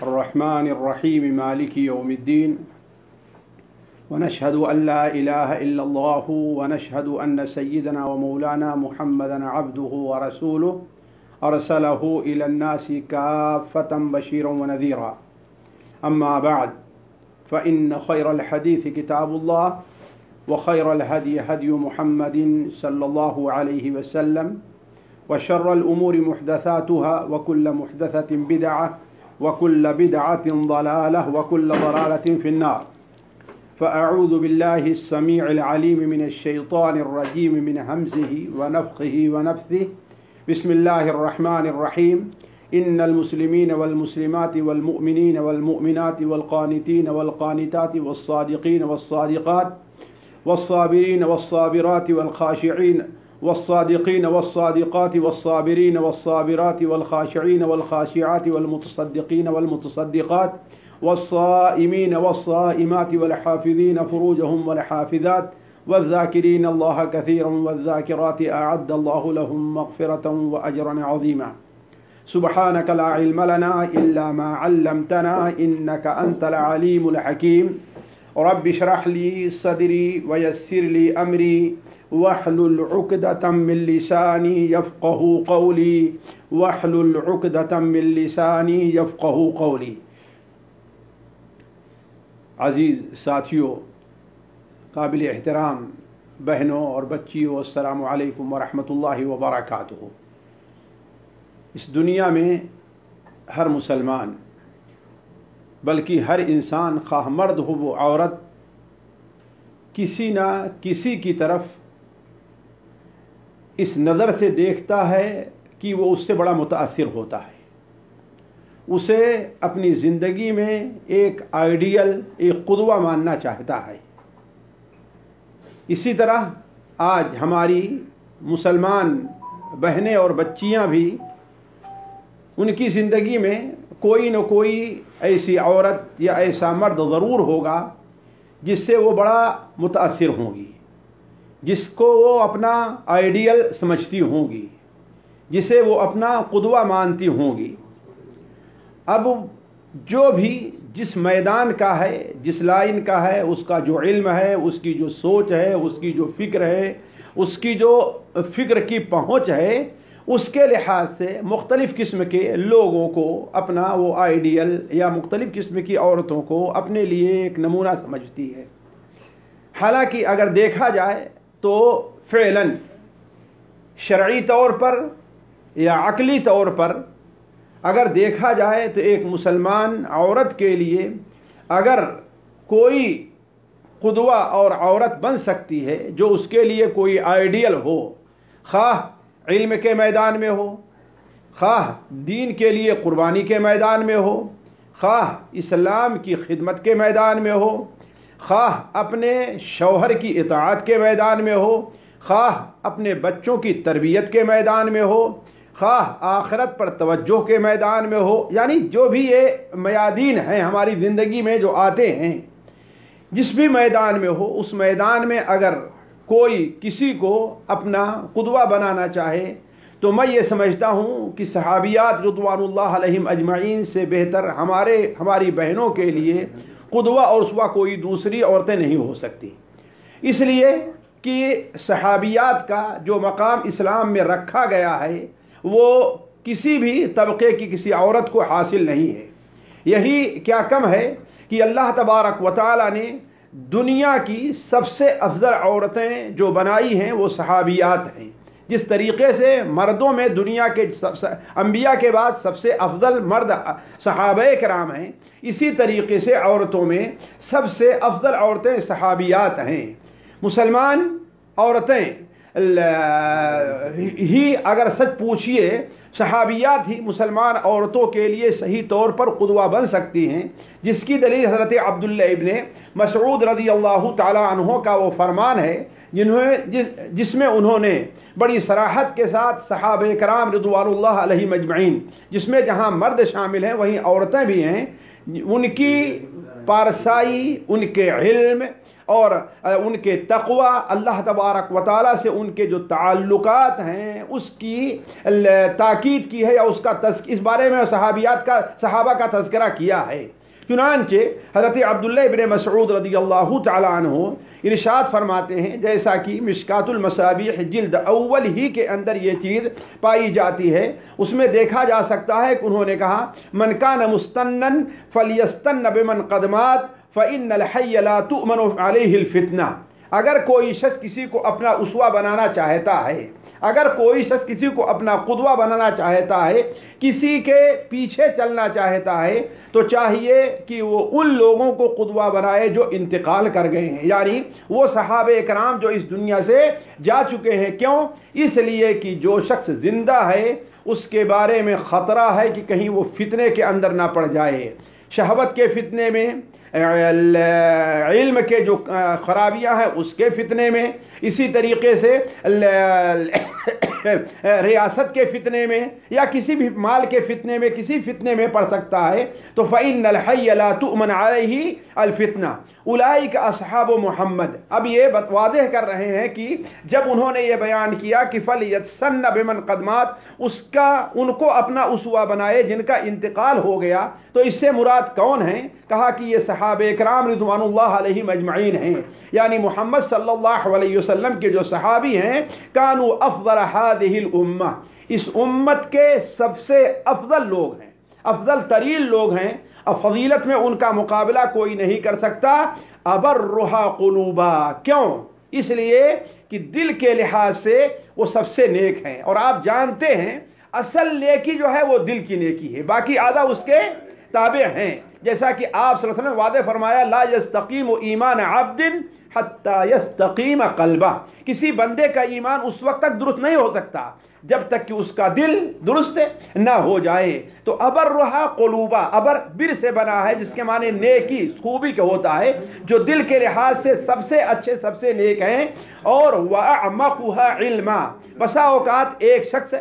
الرحمن الرحيم مالك يوم الدين ونشهد أن لا إله إلا الله ونشهد أن سيدنا ومولانا محمدا عبده ورسوله أرسله إلى الناس كافة بشيرا ونذيرا. أما بعد فإن خير الحديث كتاب الله وخير الهدي هدي محمد صلى الله عليه وسلم وشر الأمور محدثاتها وكل محدثة بدعة وكل بدعة ضلالة وكل ضلالة في النار. فأعوذ بالله السميع العليم من الشيطان الرجيم من همزه ونفخه ونفثه. بسم الله الرحمن الرحيم. إن المسلمين والمسلمات والمؤمنين والمؤمنات والقانتين والقانتات والصادقين والصادقات والصابرين والصابرات والخاشعين والصادقين والصادقات والصابرين والصابرات والخاشعين والخاشعات والمتصدقين والمتصدقات والصائمين والصائمات والحافظين فروجهم والحافظات والذاكرين الله كثيرا والذاكرات أعد الله لهم مغفرة وأجرا عظيما. سبحانك لا علم لنا إلا ما علمتنا إنك أنت العليم الحكيم. رب اشرح لي صدري ويسر لي أمري واحلل عقدة من لساني يفقه قولي واحلل عقدة من لساني يفقه قولي. عزیز ساتھیوں، قابل احترام بہنوں اور بچیوں، السلام علیکم ورحمۃ اللہ وبرکاتہ. اس دنیا میں ہر مسلمان بلکہ ہر انسان، خواہ مرد ہو وہ عورت، کسی نہ کسی کی طرف اس نظر سے دیکھتا ہے کہ وہ اس سے بڑا متاثر ہوتا ہے، اسے اپنی زندگی میں ایک آئیڈیل، ایک قدوہ ماننا چاہتا ہے. اسی طرح آج ہماری مسلمان بہنیں اور بچیاں بھی، ان کی زندگی میں کوئی نہ کوئی ایسی عورت یا ایسا مرد ضرور ہوگا جس سے وہ بڑا متاثر ہوں گی، جس کو وہ اپنا آئیڈیل سمجھتی ہوں گی، جسے وہ اپنا قدوہ مانتی ہوں گی. اب جو بھی جس میدان کا ہے، جس لائن کا ہے، اس کا جو علم ہے، اس کی جو سوچ ہے، اس کی جو فکر ہے، اس کی جو فکر کی پہنچ ہے، اس کے لحاظ سے مختلف قسم کے لوگوں کو اپنا وہ آئیڈیل یا مختلف قسم کی عورتوں کو اپنے لیے ایک نمونہ سمجھتی ہے. حالانکہ اگر دیکھا جائے تو فعلاً شرعی طور پر یا عقلی طور پر اگر دیکھا جائے تو ایک مسلمان عورت کے لیے اگر کوئی قدوہ اور عورت بن سکتی ہے جو اس کے لیے کوئی آئیڈیل ہو، خواہ علم کے میدان میں ہو، خواہ دین کے لیے قربانی کے میدان میں ہو، خواہ اسلام کی خدمت کے میدان میں ہو، خواہ اپنے شوہر کی اطاعت کے میدان میں ہو، خواہ اپنے بچوں کی تربیت کے میدان میں ہو، خواہ آخرت پر توجہ کے میدان میں ہو، یعنی جو بھی یہ میادین ہیں ہماری زندگی میں جو آتے ہیں، جس بھی میدان میں ہو، اس میدان میں اگر کوئی کسی کو اپنا قدوہ بنانا چاہے تو میں یہ سمجھتا ہوں کہ صحابیات رضوان اللہ علیہم اجمعین سے بہتر ہماری بہنوں کے لیے قدوہ اور اسوہ کوئی دوسری عورتیں نہیں ہو سکتی. اس لیے کہ صحابیات کا جو مقام اسلام میں رکھا گیا ہے وہ کسی بھی طبقے کی کسی عورت کو حاصل نہیں ہے. یہی کیا کم ہے کہ اللہ تبارک و تعالی نے دنیا کی سب سے افضل عورتیں جو بنائی ہیں وہ صحابیات ہیں. جس طریقے سے مردوں میں دنیا کے انبیاء کے بعد سب سے افضل مرد صحابہ کرام ہیں، اسی طریقے سے عورتوں میں سب سے افضل عورتیں صحابیات ہیں. مسلمان عورتیں ہی اگر سچ پوچھئے صحابیات ہی مسلمان عورتوں کے لیے صحیح طور پر قدوہ بن سکتی ہیں، جس کی دلیل حضرت عبداللہ ابن مسعود رضی اللہ تعالی عنہ کا وہ فرمان ہے جس میں انہوں نے بڑی صراحت کے ساتھ صحابہ کرام رضوان اللہ علیہم اجمعین، جس میں جہاں مرد شامل ہیں وہیں عورتیں بھی ہیں، ان کی پارسائی، ان کے علم اور ان کے تقوی، اللہ تبارک و تعالیٰ سے ان کے جو تعلقات ہیں اس کی تاکید کی ہے، یا اس کا اس بارے میں صحابہ کا تذکرہ کیا ہے۔ چنانچہ حضرت عبداللہ ابن مسعود رضی اللہ تعالیٰ عنہ ارشاد فرماتے ہیں، جیسا کہ مشکات المصابیح جلد اول ہی کے اندر یہ چیز پائی جاتی ہے، اس میں دیکھا جا سکتا ہے کہ انہوں نے کہا من کان مستنن فلیستن بمن قدمات فإن الحی لا تؤمن علیہ الفتنہ۔ اگر کوئی شخص کسی کو اپنا اسوہ بنانا چاہتا ہے، اگر کوئی شخص کسی کو اپنا قدوہ بنانا چاہتا ہے، کسی کے پیچھے چلنا چاہتا ہے، تو چاہیے کہ وہ ان لوگوں کو قدوہ بنائے جو انتقال کر گئے ہیں، یعنی وہ صحابہ کرام جو اس دنیا سے جا چکے ہیں۔ کیوں؟ اس لیے کہ جو شخص زندہ ہے اس کے بارے میں خطرہ ہے کہ کہیں وہ فتنے کے اندر نہ پڑ جائے، شہوت کے فتنے میں، علم کے جو خرابیاں ہیں اس کے فتنے میں، اسی طریقے سے ریاست کے فتنے میں، یا کسی بھی مال کے فتنے میں، کسی فتنے میں پڑ سکتا ہے۔ تو فإن الحی لا تؤمن علیہ الفتنہ اولئک اصحاب محمد۔ اب یہ واضح کر رہے ہیں کہ جب انہوں نے یہ بیان کیا کہ فلیتسن بمن قدمات، ان کو اپنا اسوہ بنائے جن کا انتقال ہو گیا، تو اس سے مراد کون ہیں؟ کہا کہ یہ صحابہ کرام رضوان اللہ علیہم اجمعین ہیں، یعنی محمد صلی اللہ علیہ وسلم کے جو صحابی ہیں، کانوا افضل هذه الامہ، اس امت کے سب سے افضل لوگ ہیں، افضل ترین لوگ ہیں، اب فضیلت میں ان کا مقابلہ کوئی نہیں کر سکتا۔ ابرھا قلوبا، کیوں؟ اس لیے کہ دل کے لحاظ سے وہ سب سے نیک ہیں، اور آپ جانتے ہیں اصل نیکی جو ہے وہ دل کی نیکی ہے، باقی آدھا اس کے تابع ہیں، جیسا کہ آپ صلی اللہ علیہ وسلم نے واضح فرمایا لا یستقیم ایمان عبد حتی یستقیم قلبہ، کسی بندے کا ایمان اس وقت تک درست نہیں ہو سکتا جب تک کہ اس کا دل درست نہ ہو جائے۔ تو ابرھا قلوبا، ابر بر سے بنا ہے جس کے معنی نیکی، خوبی کا ہوتا ہے، جو دل کے لحاظ سے سب سے اچھے، سب سے نیک ہیں، اور وَأَعْمَقُهَا عِلْمًا، بسا اوقات ایک شخص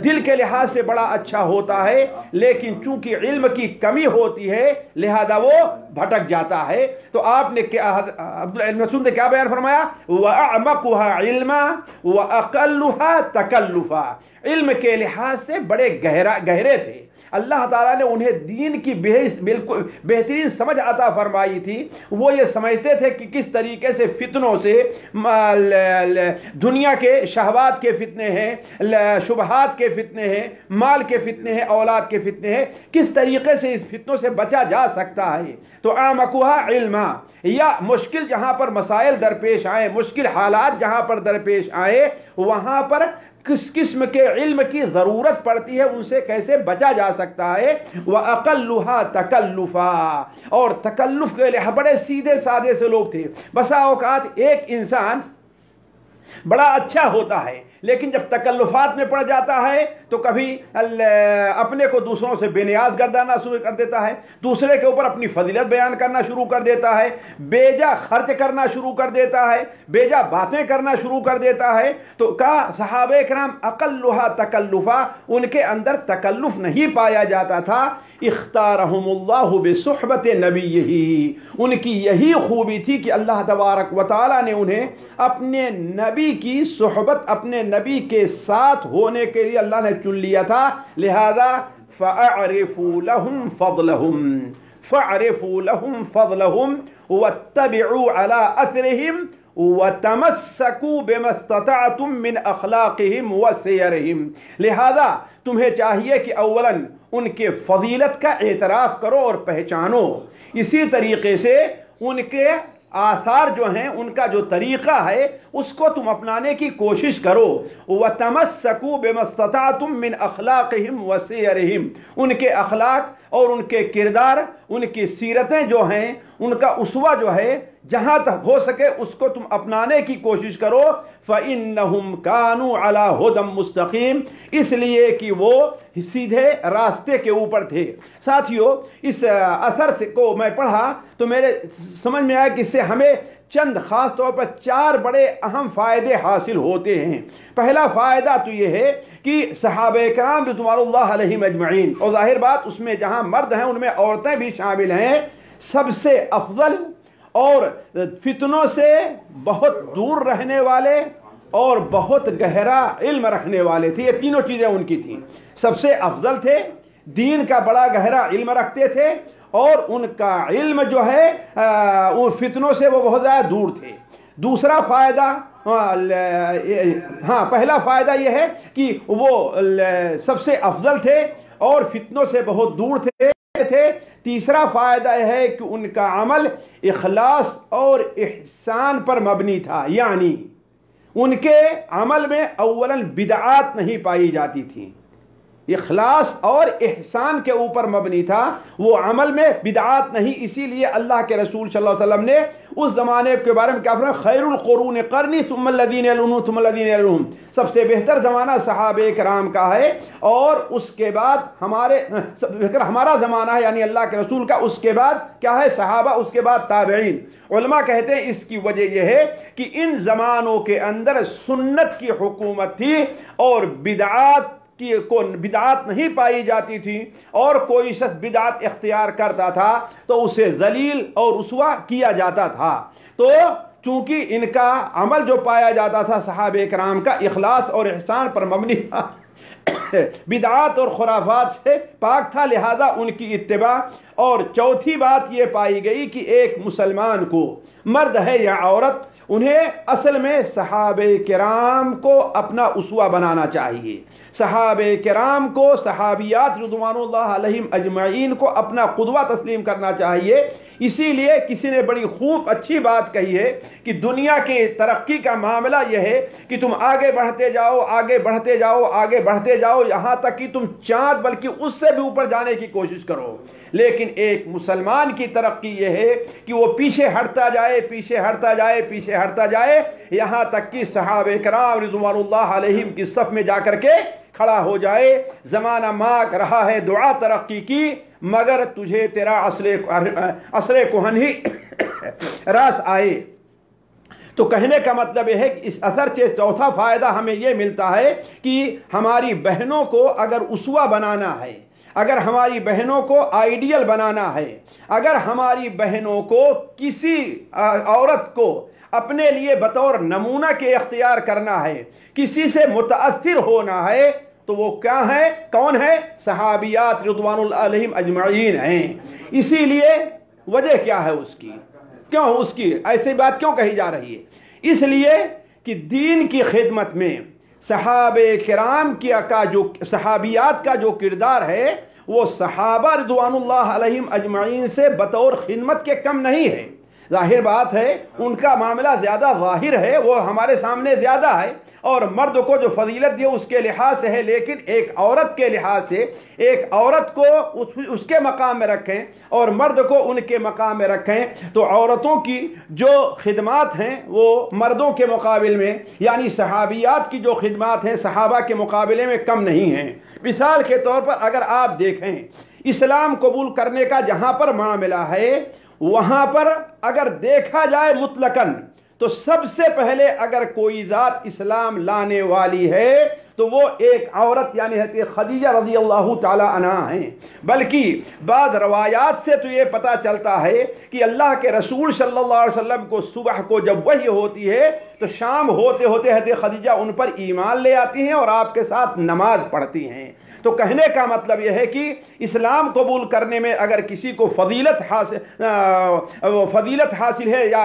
دل کے لحاظ سے بڑا اچھا ہوتا ہے لیکن چونکہ علم کی کمی ہوتی ہے لہذا وہ بھٹک جاتا ہے۔ تو آپ نے عبداللہ بن مسعود نے کیا بیان فرمایا؟ وَأَعْمَقُهَا عِلْمًا وَأَقَلُّهَا تَكَلُّفًا، علم کے لحاظ سے بڑے گہرے تھے، اللہ تعالیٰ نے انہیں دین کی بالکل بہترین سمجھ عطا فرمائی تھی، وہ یہ سمجھتے تھے کہ کس طریقے سے فتنوں سے، دنیا کے شہوات کے فتنے ہیں، شبہات کے فتنے ہیں، مال کے فتنے ہیں، اولاد کے فتنے ہیں، کس طریقے سے اس فتنوں سے بچا جا سکتا ہے۔ تو اعمقها علما، یا مشکل جہاں پر مسائل درپیش آئے، مشکل حالات جہاں پر درپیش آئے، وہاں پر کس قسم کے علم کی ضرورت پڑتی ہے، ان سے کیسے بچا جا سکتا ہے۔ وَأَقَلُّهَا تَكَلُّفًا، اور تکلف کے لیے بڑے سیدھے سادے سے لوگ تھے۔ بسا اوقات ایک انسان بڑا اچھا ہوتا ہے لیکن جب تکلفات میں پڑ جاتا ہے تو کبھی اپنے کو دوسروں سے بے نیاز گردانا شروع کر دیتا ہے، دوسرے کے اوپر اپنی فضیلت بیان کرنا شروع کر دیتا ہے، بیجا خرچ کرنا شروع کر دیتا ہے، بیجا باتیں کرنا شروع کر دیتا ہے۔ تو کہا صحابہ کرام اقلھا تکلفا، ان کے اندر تکلف نہیں پایا جاتا تھا۔ اختارہم اللہ بصحبت نبیہ، ان کی یہی خوبی تھی کہ اللہ تبارک و تعالی نے انہیں اپنے نبی کی صحبت، اپنے نبی کے ساتھ ہونے کے لیے اللہ نے چن لیا تھا، لہذا فَأَعْرِفُوا لَهُمْ فَضْلَهُمْ فَأَعْرِفُوا لَهُمْ فَضْلَهُمْ وَاتَّبِعُوا عَلَىٰ أَثْرِهِمْ وَتَمَسَّكُوا بِمَا اسْتَطَعْتُم مِّنْ أَخْلَاقِهِمْ وَسِيَرِهِمْ، لہذا تمہیں چاہیے کہ اولاً ان کے فضیلت کا اعتراف کرو اور پہچانو، اسی طریقے سے ان کے آثار جو ہیں، ان کا جو طریقہ ہے اس کو تم اپنانے کی کوشش کرو۔ وَتَمَسَّكُوا بِمَا اسْتَطَعْتُم مِّنْ أَخْلَاقِهِمْ وَسِيَرِهِمْ، ان کے اخلاق اور ان کے کردار، ان کی سیرتیں جو ہیں، ان کا اسوہ جو ہے، جہاں تک ہو سکے اس کو تم اپنانے کی کوشش کرو. فَإِنَّهُمْ كَانُوا عَلَى هُدًى مُسْتَقِيمٍ، اس لیے کہ وہ سیدھے راستے کے اوپر تھے. ساتھیو، اس اثر سے کو میں پڑھا تو میرے سمجھ میں آیا کہ اس سے ہمیں چند خاص طور پر 4 بڑے اہم فائدے حاصل ہوتے ہیں. پہلا فائدہ تو یہ ہے کہ صحابہ کرام رضوان اللہ علیہم اجمعین، اور ظاہر بات اس میں جہاں مرد ہیں ان میں عورتیں بھی شامل ہیں، سب سے افضل اور فتنوں سے بہت دور رہنے والے اور بہت گہرا علم رکھنے والے تھے. یہ تینوں چیزیں ان کی تھیں. سب سے افضل تھے، دین کا بڑا گہرا علم رکھتے تھے، اور ان کا علم جو ہے ان فتنوں سے وہ بہت زیادہ دور تھے. دوسرا فائدہ، پہلا فائدہ یہ ہے کہ وہ سب سے افضل تھے اور فتنوں سے بہت دور تھے. تیسرا فائدہ یہ ہے کہ ان کا عمل اخلاص اور احسان پر مبنی تھا، یعنی ان کے عمل میں اولاً بدعات نہیں پائی جاتی تھیں. اخلاص اور احسان کے اوپر مبنی تھا، وہ عمل میں بدعات نہیں. اسی لیے اللہ کے رسول صلی اللہ علیہ وسلم نے اس زمانے کے بارے میں کیا فرمایا؟ خیر القرون قرنی ثم الذین یلونہم ثم الذین یلونہم. سب سے بہتر زمانہ صحابہ کرام کا ہے، اور اس کے بعد ہمارا زمانہ ہے یعنی اللہ کے رسول کا. اس کے بعد کیا ہے؟ صحابہ. اس کے بعد تابعین. علماء کہتے ہیں اس کی وجہ یہ ہے کہ ان زمانوں کے اندر سنت کی حکومت تھی اور بدعات نہیں پائی جاتی تھی، اور کوئی شخص بدعت اختیار کرتا تھا تو اسے ذلیل اور رسوا کیا جاتا تھا. تو چونکہ ان کا عمل جو پایا جاتا تھا صحابہ کرام کا اخلاص اور احسان پر مبنی تھا، بدعات اور خرافات سے پاک تھا، لہذا ان کی اتباع. اور چوتھی بات یہ پائی گئی کہ ایک مسلمان کو، مرد ہے یا عورت، انہیں اصل میں صحابہ کرام کو اپنا اسوہ بنانا چاہیے. صحابہ کرام کو، صحابیات رضوان اللہ علیہم اجمعین کو اپنا قدوہ تسلیم کرنا چاہیے. اسی لیے کسی نے بڑی خوب اچھی بات کہی ہے کہ دنیا کے ترقی کا معاملہ یہ ہے کہ تم آگے بڑھتے جاؤ، آگے بڑھتے جاؤ، آگے بڑھتے جاؤ، یہاں تک کہ تم چاند بلکہ اس سے بھی اوپر جانے کی کوشش کرو. لیکن ایک مسلمان کی ترقی یہ ہے کہ وہ پیچھے ہٹتا جائے، پیچھے ہٹتا جائے، پیچھے ہٹتا جائے، یہاں تک کہ صحابہ کرام رضوان اللہ علیہم کی صف میں جا کر کے کھڑا ہو جائے. زمانہ مانگ رہا ہے دعا ترقی کی، مگر تجھے تیرا عصر کہن ہی راس آئے. تو کہنے کا مطلب یہ ہے کہ اس اثر سے چوتھا فائدہ ہمیں یہ ملتا ہے کہ ہماری بہنوں کو اگر اسوہ بنانا ہے، اگر ہماری بہنوں کو آئیڈیل بنانا ہے، اگر ہماری بہنوں کو کسی عورت کو اپنے لیے بطور نمونہ کے اختیار کرنا ہے، کسی سے متاثر ہونا ہے، تو وہ کیا ہے؟ کون ہے؟ صحابیات رضوان اللہ علیہم اجمعین ہیں. اسی لیے وجہ کیا ہے اس کی؟ کیوں اس کی ایسی بات کیوں کہی جا رہی ہے؟ اس لیے کہ دین کی خدمت میں صحابہ کرام کا جو صحابیات کا جو کردار ہے وہ صحابہ رضوان اللہ علیہم اجمعین سے بطور خدمت کے کم نہیں ہے. ظاہر بات ہے ان کا معاملہ زیادہ ظاہر ہے، وہ ہمارے سامنے زیادہ ہے، اور مرد کو جو فضیلت دی اس کے لحاظ سے ہے، لیکن ایک عورت کے لحاظ سے ایک عورت کو اس کے مقام میں رکھیں اور مرد کو ان کے مقام میں رکھیں تو عورتوں کی جو خدمات ہیں وہ مردوں کے مقابل میں، یعنی صحابیات کی جو خدمات ہیں صحابہ کے مقابلے میں کم نہیں ہیں. مثال کے طور پر اگر آپ دیکھیں اسلام قبول کرنے کا جہاں پر معاملہ ہے، وہاں پر اگر دیکھا جائے مطلقاً تو سب سے پہلے اگر کوئی ذات اسلام لانے والی ہے تو وہ ایک عورت یعنی حضرت خدیجہ رضی اللہ تعالی عنہا ہیں. بلکہ بعض روایات سے تو یہ پتہ چلتا ہے کہ اللہ کے رسول صلی اللہ علیہ وسلم کو صبح کو جب وحی ہوتی ہے تو شام ہوتے ہوتے حضرت خدیجہ ان پر ایمان لے آتی ہیں اور آپ کے ساتھ نماز پڑھتی ہیں. تو کہنے کا مطلب یہ ہے کہ اسلام قبول کرنے میں اگر کسی کو فضیلت حاصل ہے یا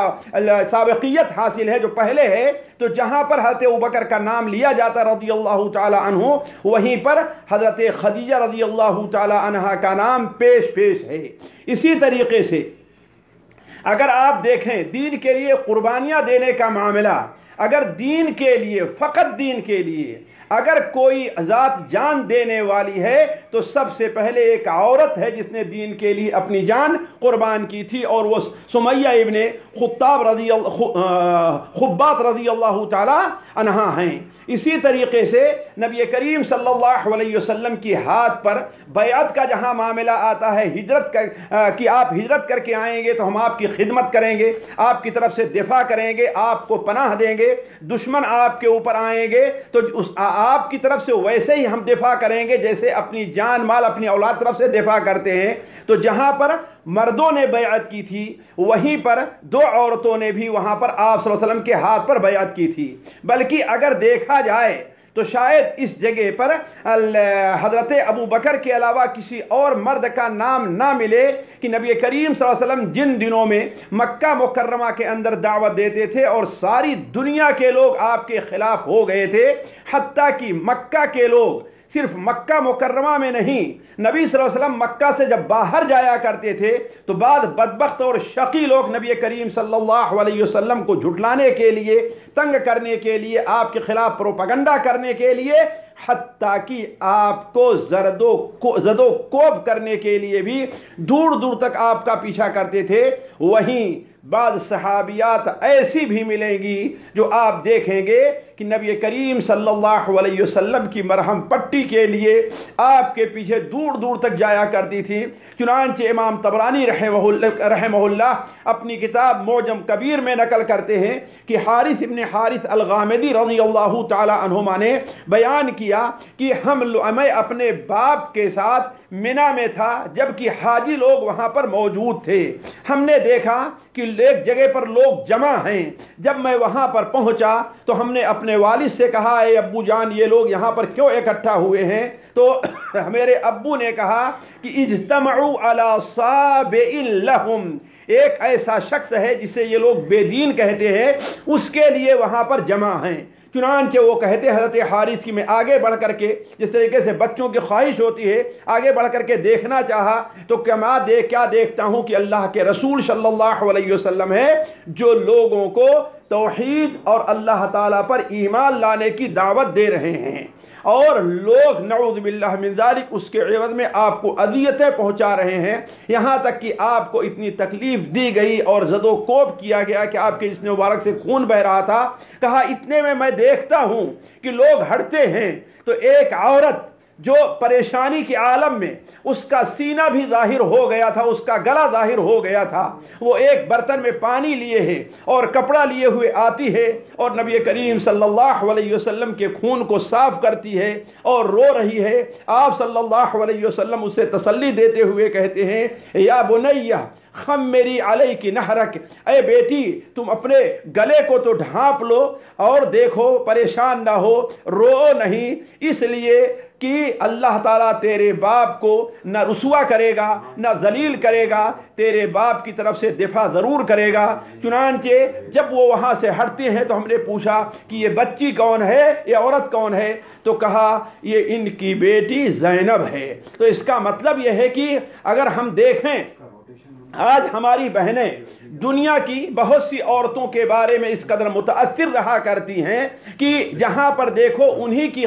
سابقیت حاصل ہے جو پہلے ہے، تو جہاں پر حضرت ابوبکر کا نام لیا جاتا رضی اللہ تعالی عنہ، وہیں پر حضرت خدیجہ رضی اللہ تعالی عنہا کا نام پیش ہے. اسی طریقے سے اگر آپ دیکھیں دین کے لیے قربانیاں دینے کا معاملہ، اگر دین کے لیے، فقط دین کے لیے اگر کوئی ذات جان دینے والی ہے تو سب سے پہلے ایک عورت ہے جس نے دین کے لیے اپنی جان قربان کی تھی، اور وہ سمیہ ابن خبات رضی اللہ تعالی عنہا ہیں۔ اسی طریقے سے نبی کریم صلی اللہ علیہ وسلم کی ہاتھ پر بیعت کا جہاں معاملہ آتا ہے، ہجرت کہ آپ ہجرت کر کے آئیں گے تو ہم آپ کی خدمت کریں گے، آپ کی طرف سے دفاع کریں گے، آپ کو پناہ دیں گے، دشمن آپ کے اوپر آئیں گے تو آپ کی طرف سے ویسے ہی ہم دفاع کریں گے جیسے اپنی جان مال اپنی اولاد طرف سے دفاع کرتے ہیں۔ تو جہاں پر مردوں نے بیعت کی تھی وہیں پر دو عورتوں نے بھی وہاں پر آپ صلی اللہ علیہ وسلم کے ہاتھ پر بیعت کی تھی۔ بلکہ اگر دیکھا جائے تو شاید اس جگہ پر حضرت ابو بکر کے علاوہ کسی اور مرد کا نام نہ ملے کہ نبی کریم صلی اللہ علیہ وسلم جن دنوں میں مکہ مکرمہ کے اندر دعوت دیتے تھے اور ساری دنیا کے لوگ آپ کے خلاف ہو گئے تھے، حتیٰ کہ مکہ کے لوگ صرف مکہ مکرمہ میں نہیں، نبی صلی اللہ علیہ وسلم مکہ سے جب باہر جایا کرتے تھے تو بعض بدبخت اور شقی لوگ نبی کریم صلی اللہ علیہ وسلم کو جھٹلانے کے لیے، تنگ کرنے کے لیے، آپ کے خلاف پروپیگنڈا کرنے کے لیے، حتیٰ کہ آپ کو زد و کوب کرنے کے لیے بھی دور دور تک آپ کا پیچھا کرتے تھے۔ وہیں بعض صحابیات ایسی بھی ملیں گی جو آپ دیکھیں گے کہ نبی کریم صلی اللہ علیہ وسلم کی مرہم پٹی کے لیے آپ کے پیچھے دور دور تک جایا کرتی تھی۔ چنانچہ امام طبرانی رحمہ اللہ اپنی کتاب معجم کبیر میں نقل کرتے ہیں کہ حارث ابن حارث الغامدی رضی اللہ تعالی عنہما نے بیان کیا کہ میں اپنے باپ کے ساتھ منی میں تھا جبکہ حاجی لوگ وہاں پر موجود تھے۔ ہم نے دیکھا کہ ایک جگہ پر لوگ جمع ہیں۔ جب میں وہاں پر پہنچا تو ہم نے اپنے والد سے کہا، اے ابو جان یہ لوگ یہاں پر کیوں اکٹھا ہوئے ہیں؟ تو میرے ابو نے کہا کہ اجتمعوا علی صابئ لہم، ایک ایسا شخص ہے جسے یہ لوگ بے دین کہتے ہیں، اس کے لیے وہاں پر جمع ہیں۔ چنانچہ وہ کہتے حضرت حارث کی میں آگے بڑھ کر کے، جس طریقے سے بچوں کی خواہش ہوتی ہے، آگے بڑھ کر کے دیکھنا چاہا تو کیا دیکھتا ہوں کہ اللہ کے رسول صلی اللہ علیہ وسلم ہے جو لوگوں کو توحید اور اللہ تعالیٰ پر ایمان لانے کی دعوت دے رہے ہیں، اور لوگ نعوذ باللہ من ذالک اس کے عوض میں آپ کو اذیتیں پہنچا رہے ہیں، یہاں تک کہ آپ کو اتنی تکلیف دی گئی اور زد و کوب کیا گیا کہ آپ کے جسم مبارک سے خون بہ رہا تھا۔ کہا اتنے میں دیکھتا ہوں کہ لوگ ہٹتے ہیں تو ایک عورت جو پریشانی کے عالم میں اس کا سینہ بھی ظاہر ہو گیا تھا، اس کا گلا ظاہر ہو گیا تھا، وہ ایک برتن میں پانی لیے ہے اور کپڑا لیے ہوئے آتی ہے اور نبی کریم صلی اللہ علیہ وسلم کے خون کو صاف کرتی ہے اور رو رہی ہے۔ آپ صلی اللہ علیہ وسلم اسے تسلی دیتے ہوئے کہتے ہیں، یا بنیہ خمری علیک نہرک، اے بیٹی تم اپنے گلے کو تو ڈھانپ لو اور دیکھو، پریشان نہ ہو، رو نہیں، اس لیے کہ اللہ تعالیٰ تیرے باپ کو نہ رسوا کرے گا نہ ذلیل کرے گا، تیرے باپ کی طرف سے دفاع ضرور کرے گا۔ چنانچہ جب وہ وہاں سے ہٹتے ہیں تو ہم نے پوچھا کہ یہ بچی کون ہے، یہ عورت کون ہے؟ تو کہا یہ ان کی بیٹی زینب ہے۔ تو اس کا مطلب یہ ہے کہ اگر ہم دیکھیں آج ہماری بہنیں دنیا کی بہت سی عورتوں کے بارے میں اس قدر متاثر رہا کرتی ہیں کہ جہاں پر دیکھو انہی کی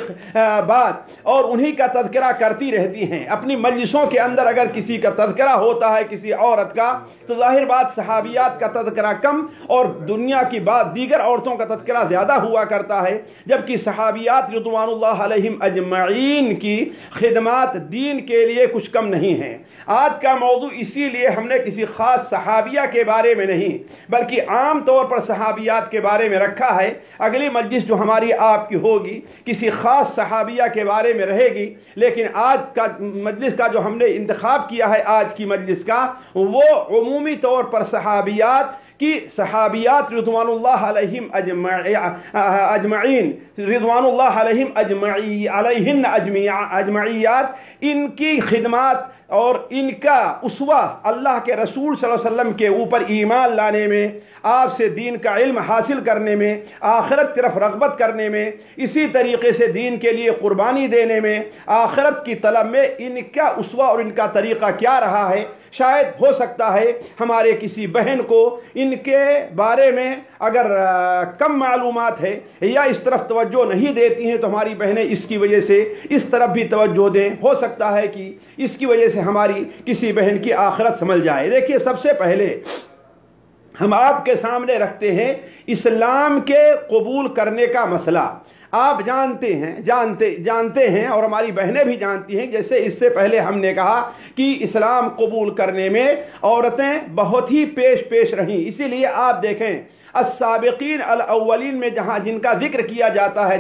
بات اور انہی کا تذکرہ کرتی رہتی ہیں۔ اپنی مجلسوں کے اندر اگر کسی کا تذکرہ ہوتا ہے کسی عورت کا تو ظاہر بات صحابیات کا تذکرہ کم اور دنیا کی بات دیگر عورتوں کا تذکرہ زیادہ ہوا کرتا ہے، جبکہ صحابیات رضوان اللہ علیہم اجمعین کی خدمات دین کے لیے کچھ کم نہیں ہیں۔ آج کا موضوع اسی لیے ہم نے کسی خاص صحابیہ کے بارے میں نہیں بلکہ عام طور پر صحابیات کے بارے میں رکھا ہے۔ اگلی مجلس جو ہماری آپ کی ہوگی کسی خاص صحابیہ کے بارے میں رہے گی، لیکن آج کا مجلس کا جو ہم نے انتخاب کیا ہے آج کی مجلس کا، وہ عمومی طور پر صحابیات رضوان اللہ علیہم اجمعین رضوان اللہ علیہم علیہن اجمعیات، ان کی خدمات اور ان کا اسوہ اللہ کے رسول صلی اللہ علیہ وسلم کے اوپر ایمان لانے میں، آپ سے دین کا علم حاصل کرنے میں، آخرت طرف رغبت کرنے میں، اسی طریقے سے دین کے لیے قربانی دینے میں، آخرت کی طلب میں ان کا اسوہ اور ان کا طریقہ کیا رہا ہے۔ شاید ہو سکتا ہے ہمارے کسی بہن کو ان کے بارے میں اگر کم معلومات ہے یا اس طرف توجہ نہیں دیتی ہیں تو ہماری بہنیں اس کی وجہ سے اس طرف بھی توجہ دیں۔ ہو سکتا ہے کہ اس کی وجہ سے ہماری کسی بہن کی آخرت سنبھل جائے۔ دیکھیے، سب سے پہلے ہم آپ کے سامنے رکھتے ہیں اسلام کے قبول کرنے کا مسئلہ۔ آپ جانتے ہیں اور ہماری بہنیں بھی جانتی ہیں، جیسے اس سے پہلے ہم نے کہا کہ اسلام قبول کرنے میں عورتیں بہت ہی پیش رہیں۔ اسی لیے آپ دیکھیں السابقین الاولین میں جن کا ذکر کیا جاتا ہے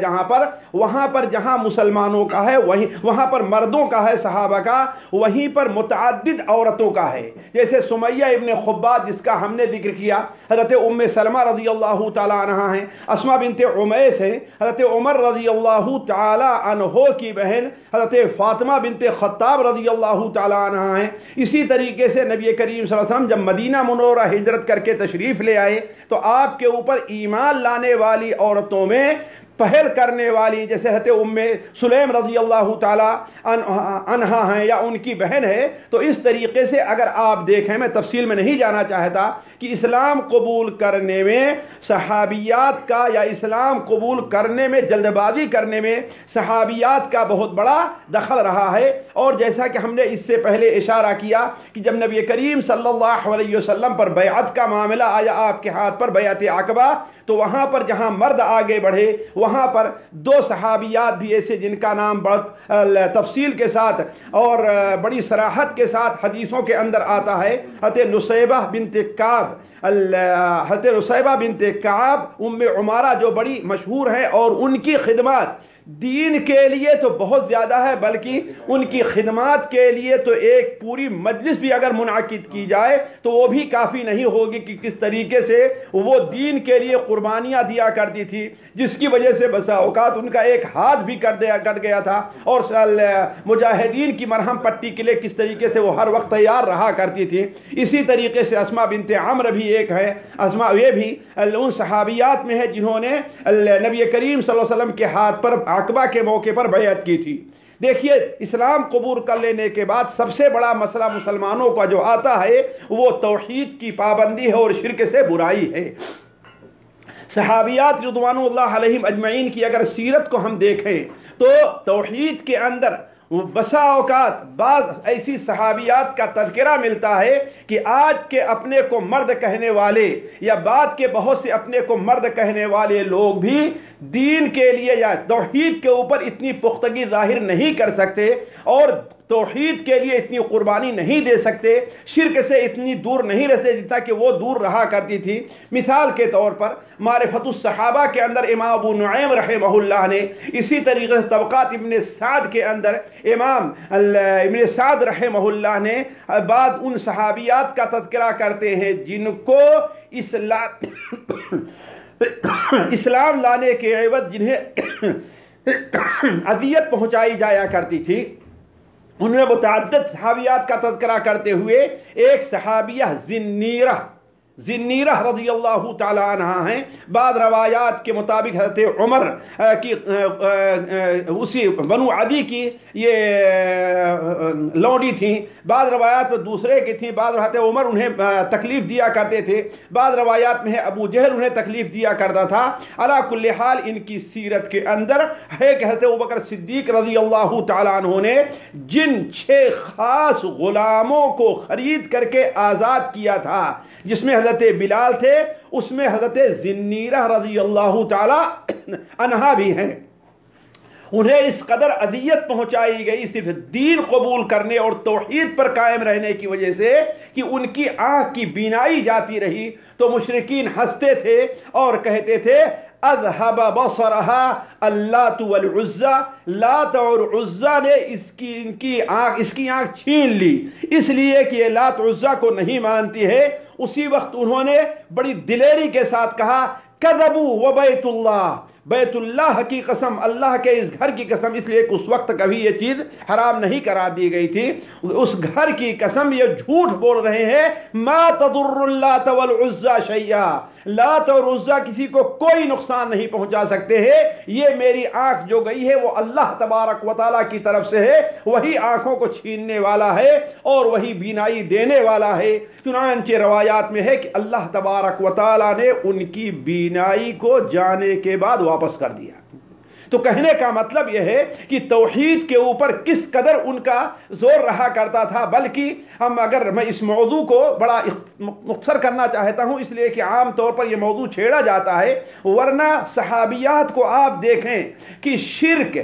وہاں پر جہاں مسلمانوں کا ہے وہاں پر مردوں کا ہے صحابہ کا، وہیں پر متعدد عورتوں کا ہے۔ جیسے سمیہ ابن خباب جس کا ہم نے ذکر کیا، حضرت ام سلمہ رضی اللہ تعالی عنہا ہیں، اسماء بنت عمیس ہیں، حضرت عمر رضی اللہ تعالی عنہ کی بہن حضرت فاطمہ بنت خطاب رضی اللہ تعالی عنہا ہیں۔ اسی طریقے سے نبی کریم صلی اللہ علیہ وسلم جب مدینہ منورہ ہجرت کر کے تشریف لے آئے تو آپ کے اوپر ایمان لانے والی عورتوں میں پہل کرنے والی جیسے حضرت ام سلیم رضی اللہ تعالی عنہا ہیں یا ان کی بہن ہے۔ تو اس طریقے سے اگر آپ دیکھیں، میں تفصیل میں نہیں جانا چاہتا کہ اسلام قبول کرنے میں صحابیات کا یا اسلام قبول کرنے میں جلد بازی کرنے میں صحابیات کا بہت بڑا دخل رہا ہے۔ اور جیسا کہ ہم نے اس سے پہلے اشارہ کیا کہ جب نبی کریم صلی اللہ علیہ وسلم پر بیعت کا معاملہ آیا آپ کے ہاتھ پر، بیعت عقبہ، تو وہاں پر جہاں مرد آگے بڑھے وہاں پر دو صحابیات بھی ایسے جن کا نام بہت تفصیل کے ساتھ اور بڑی صراحت کے ساتھ حدیثوں کے اندر آتا ہے۔ حضرت نصیبہ بنت کعب ام عمارہ جو بڑی مشہور ہے، اور ان کی خدمات دین کے لیے تو بہت زیادہ ہے، بلکہ ان کی خدمات کے لیے تو ایک پوری مجلس بھی اگر منعقد کی جائے تو وہ بھی کافی نہیں ہوگی کہ کس طریقے سے وہ دین کے لیے قربانیاں دیا کرتی تھی، جس کی وجہ سے بسا اوقات ان کا ایک ہاتھ بھی کٹ گیا تھا، اور مجاہدین کی مرہم پٹی کے لیے کس طریقے سے وہ ہر وقت تیار رہا کرتی تھی۔ اسی طریقے سے اسماء بنت عمرو بھی ایک ہے، اسماء یہ بھی ان صحابیات میں ہے جنہوں نے نبی کریم صلی اللہ علیہ وسلم کے ہاتھ پر عقبہ کے موقع پر بیعت کی تھی۔ دیکھیے، اسلام قبول کر لینے کے بعد سب سے بڑا مسئلہ مسلمانوں کا جو آتا ہے وہ توحید کی پابندی ہے اور شرک سے برائی ہے۔ صحابیات رضوان اللہ علیہم اجمعین کی اگر سیرت کو ہم دیکھیں تو توحید کے اندر بسا اوقات بعض ایسی صحابیات کا تذکرہ ملتا ہے کہ آج کے اپنے کو مرد کہنے والے یا بعد کے بہت سے اپنے کو مرد کہنے والے لوگ بھی دین کے لیے یا توحید کے اوپر اتنی پختگی ظاہر نہیں کر سکتے اور توحید کے لیے اتنی قربانی نہیں دے سکتے، شرک سے اتنی دور نہیں رہتے جتنا کہ وہ دور رہا کرتی تھی۔ مثال کے طور پر معرفت الصحابہ کے اندر امام ابو نعیم رحمہ اللہ نے، اسی طریقے سے طبقات ابن سعد کے اندر امام ابن سعد رحمہ اللہ نے بعد ان صحابیات کا تذکرہ کرتے ہیں جن کو اسلام لانے کے عوض جنہیں اذیت پہنچائی جایا کرتی تھی۔ ان میں متعدد صحابیات کا تذکرہ کرتے ہوئے ایک صحابیہ زنیرہ رضی اللہ تعالی عنہ ہیں۔ بعض روایات کے مطابق حضرت عمر کی اسی بنو عدی کی یہ لونڈی تھیں، بعض روایات میں دوسرے کی تھیں، بعض حضرت عمر انہیں تکلیف دیا کرتے تھے، بعض روایات میں ابو جہل انہیں تکلیف دیا کرتا تھا۔ علی کل حال ان کی سیرت کے اندر ہے کہ حضرت ابوبکر صدیق رضی اللہ تعالی عنہ نے جن 6 خاص غلاموں کو خرید کر کے آزاد کیا تھا، جس میں حضرت بلال تھے، اس میں حضرت زنیرہ رضی اللہ تعالی عنہا بھی ہیں۔ انہیں اس قدر اذیت پہنچائی گئی صرف دین قبول کرنے اور توحید پر قائم رہنے کی وجہ سے کہ ان کی آنکھ کی بینائی جاتی رہی، تو مشرکین ہنستے تھے اور کہتے تھے اذهب بصرها اللات والعزى، لات اور عزا نے اس کی آنکھ چھین لی، اس لیے کہ یہ لات عزا کو نہیں مانتی ہے۔ اسی وقت انہوں نے بڑی دلیری کے ساتھ کہا کذبوا وبیت اللہ، بیت اللہ کی قسم، اللہ کے اس گھر کی قسم، اس لیے کہ اس وقت کبھی یہ چیز حرام نہیں قرار دی گئی تھی، اس گھر کی قسم یہ جھوٹ بول رہے ہیں، ما تضر اللات والعزى شیئا، لات اور عزا کسی کو کوئی نقصان نہیں پہنچا سکتے ہیں، یہ میری آنکھ جو گئی ہے وہ اللہ تبارک و تعالیٰ کی طرف سے ہے، وہی آنکھوں کو چھیننے والا ہے اور وہی بینائی دینے والا ہے۔ چنانچہ روایات میں ہے کہ اللہ تبارک و تعالیٰ نے ان کی بینائی کو جانے کے بعد واپس کر دیا۔ تو کہنے کا مطلب یہ ہے کہ توحید کے اوپر کس قدر ان کا زور رہا کرتا تھا، بلکہ میں اس موضوع کو بڑا مختصر کرنا چاہتا ہوں، اس لیے کہ عام طور پر یہ موضوع چھیڑا جاتا ہے، ورنہ صحابیات کو آپ دیکھیں کہ شرک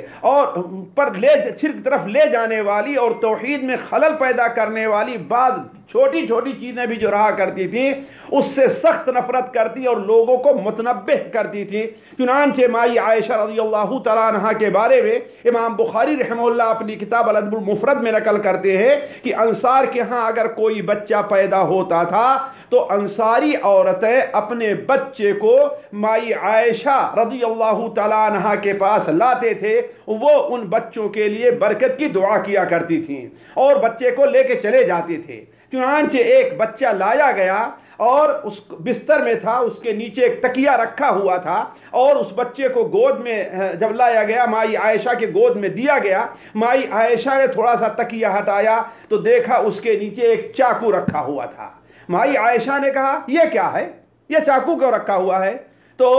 طرف لے جانے والی اور توحید میں خلل پیدا کرنے والی بعض چھوٹی چھوٹی چیزیں بھی جو رہا کرتی تھیں، اس سے سخت نفرت کرتی اور لوگوں کو متنبہ کرتی تھی۔ چنانچہ مائی عائشہ رضی اللہ تعالیٰ عنہا کے بارے میں امام بخاری رحمہ اللہ اپنی کتاب الادب المفرد میں نقل کرتے ہیں کہ انصار کے ہاں اگر کوئی بچہ پیدا ہوتا تھا تو انصاری عورتیں اپنے بچے کو مائی عائشہ رضی اللہ تعالیٰ عنہا کے پاس لاتے تھے، وہ ان بچوں کے لیے برکت کی دعا کیا کرتی تھیں اور بچے کو لے کے چلے جاتے تھے۔ چنانچہ ایک بچہ لایا گیا اور اس بستر میں تھا، اس کے نیچے ایک تکیہ رکھا ہوا تھا، اور اس بچے کو گود میں جب لایا گیا مائی عائشہ کے گود میں دیا گیا، مائی عائشہ نے تھوڑا سا تکیہ ہٹایا تو دیکھا اس کے نیچے ایک چاقو رکھا ہوا تھا۔ مائی عائشہ نے کہا یہ کیا ہے، یہ چاقو کیوں رکھا ہوا ہے؟ تو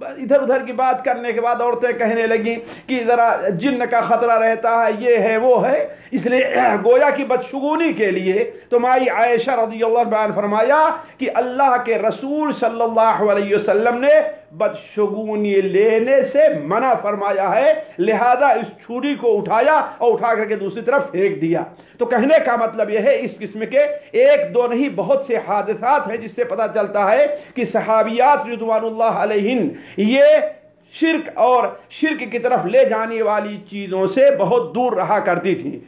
ادھر ادھر کی بات کرنے کے بعد عورتیں کہنے لگیں کہ ذرا جن کا خطرہ رہتا ہے، یہ ہے وہ ہے، اس لیے گویا کی بدشگونی کے لیے۔ تو مائی عائشہ رضی اللہ عنہ بیان فرمایا کہ اللہ کے رسول صلی اللہ علیہ وسلم نے بدشگونی لینے سے منع فرمایا ہے، لہذا اس چھری کو اٹھایا اور اٹھا کر کے دوسری طرف پھینک دیا۔ تو کہنے کا مطلب یہ ہے اس قسم کے ایک دو نہیں بہت سے حادثات ہیں جس سے پتہ چلتا ہے کہ صحابیات رضوان اللہ علیہن یہ شرک کی طرف لے جانے والی چیزوں سے بہت دور رہا کرتی تھی۔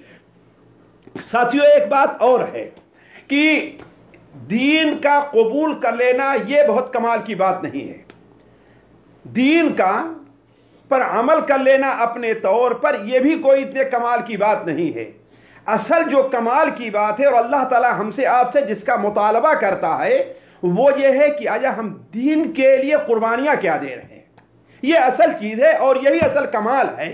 ساتھیوں ایک بات اور ہے کہ دین کا قبول کر لینا یہ بہت کمال کی بات نہیں ہے، دین کا پر عمل کر لینا اپنے طور پر یہ بھی کوئی اتنے کمال کی بات نہیں ہے۔ اصل جو کمال کی بات ہے اور اللہ تعالی ہم سے آپ سے جس کا مطالبہ کرتا ہے وہ یہ ہے کہ آیا ہم دین کے لیے قربانیاں کیا دے رہے ہیں، یہ اصل چیز ہے اور یہی اصل کمال ہے۔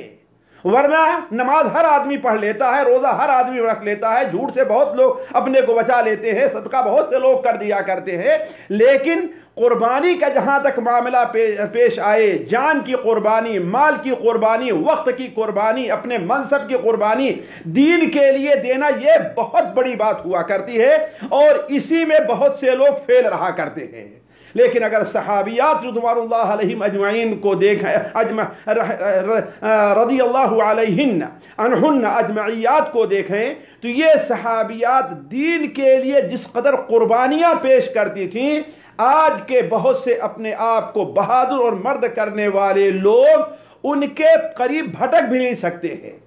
ورنہ نماز ہر آدمی پڑھ لیتا ہے، روزہ ہر آدمی رکھ لیتا ہے، جھوٹ سے بہت لوگ اپنے کو بچا لیتے ہیں، صدقہ بہت سے لوگ کر دیا کرتے ہیں، لیکن قربانی کا جہاں تک معاملہ پیش آئے، جان کی قربانی، مال کی قربانی، وقت کی قربانی، اپنے منصب کی قربانی دین کے لیے دینا، یہ بہت بڑی بات ہوا کرتی ہے اور اسی میں بہت سے لوگ فیل رہا کرتے ہیں۔ لیکن اگر صحابیات رضوان اللہ علیہم اجمعین کو دیکھیں، رضی اللہ علیہن عنہن اجمعیات کو دیکھیں تو یہ صحابیات دین کے لیے جس قدر قربانیاں پیش کرتی تھیں، آج کے بہت سے اپنے آپ کو بہادر اور مرد کرنے والے لوگ ان کے قریب بھٹک بھی نہیں سکتے ہیں۔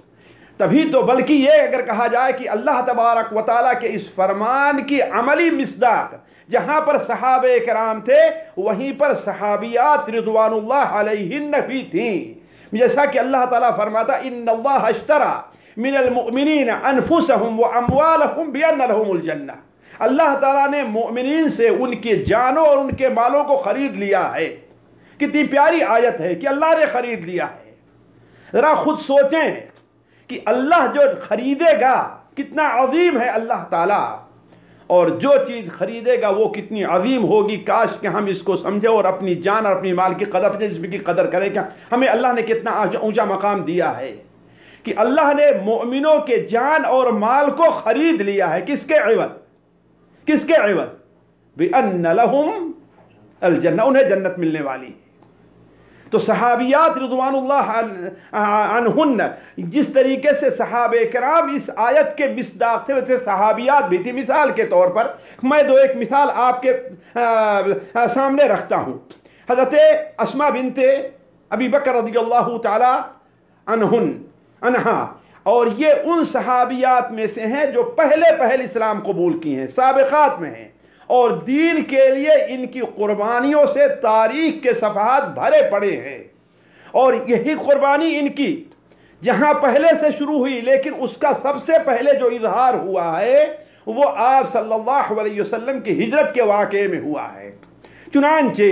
تبھی تو بلکہ یہ اگر کہا جائے کہ اللہ تبارک و تعالیٰ کے اس فرمان کی عملی مصداق جہاں پر صحابہ کرام تھے وہیں پر صحابیات رضوان اللہ علیہن بھی تھیں، جیسا کہ اللہ تعالیٰ فرماتا ان اللہ اشترى من المؤمنین انفسهم واموالهم بان لهم الجنہ، اللہ تعالیٰ نے مومنین سے ان کے جانوں اور ان کے مالوں کو خرید لیا ہے۔ کتنی پیاری آیت ہے کہ اللہ نے خرید لیا ہے۔ ذرا خود سوچیں کہ اللہ جو خریدے گا کتنا عظیم ہے اللہ تعالیٰ، اور جو چیز خریدے گا وہ کتنی عظیم ہوگی۔ کاش کہ ہم اس کو سمجھیں اور اپنی جان اور اپنی مال کی قدر جسم کی قدر کریں کہ ہمیں اللہ نے کتنا اونچا مقام دیا ہے کہ اللہ نے مومنوں کے جان اور مال کو خرید لیا ہے۔ کس کے عوض؟ کس کے عوض؟ بِأَنَّ لَهُمْ الْجَنَّةُ، انہیں جنت ملنے والی ہے۔ تو صحابیات رضوان اللہ عنہن جس طریقے سے صحابہ کرام اس آیت کے مصداق تھے ویسے صحابیات بھی تھی۔ مثال کے طور پر میں ایک مثال آپ کے سامنے رکھتا ہوں۔ حضرت اسماء بنت ابی بکر رضی اللہ تعالی عنہا، اور یہ ان صحابیات میں سے ہیں جو پہلے اسلام قبول کی ہیں، سابقات میں ہیں، اور دین کے لیے ان کی قربانیوں سے تاریخ کے صفحات بھرے پڑے ہیں۔ اور یہی قربانی ان کی جہاں پہلے سے شروع ہوئی، لیکن اس کا سب سے پہلے جو اظہار ہوا ہے وہ آپ صلی اللہ علیہ وسلم کی ہجرت کے واقعے میں ہوا ہے۔ چنانچہ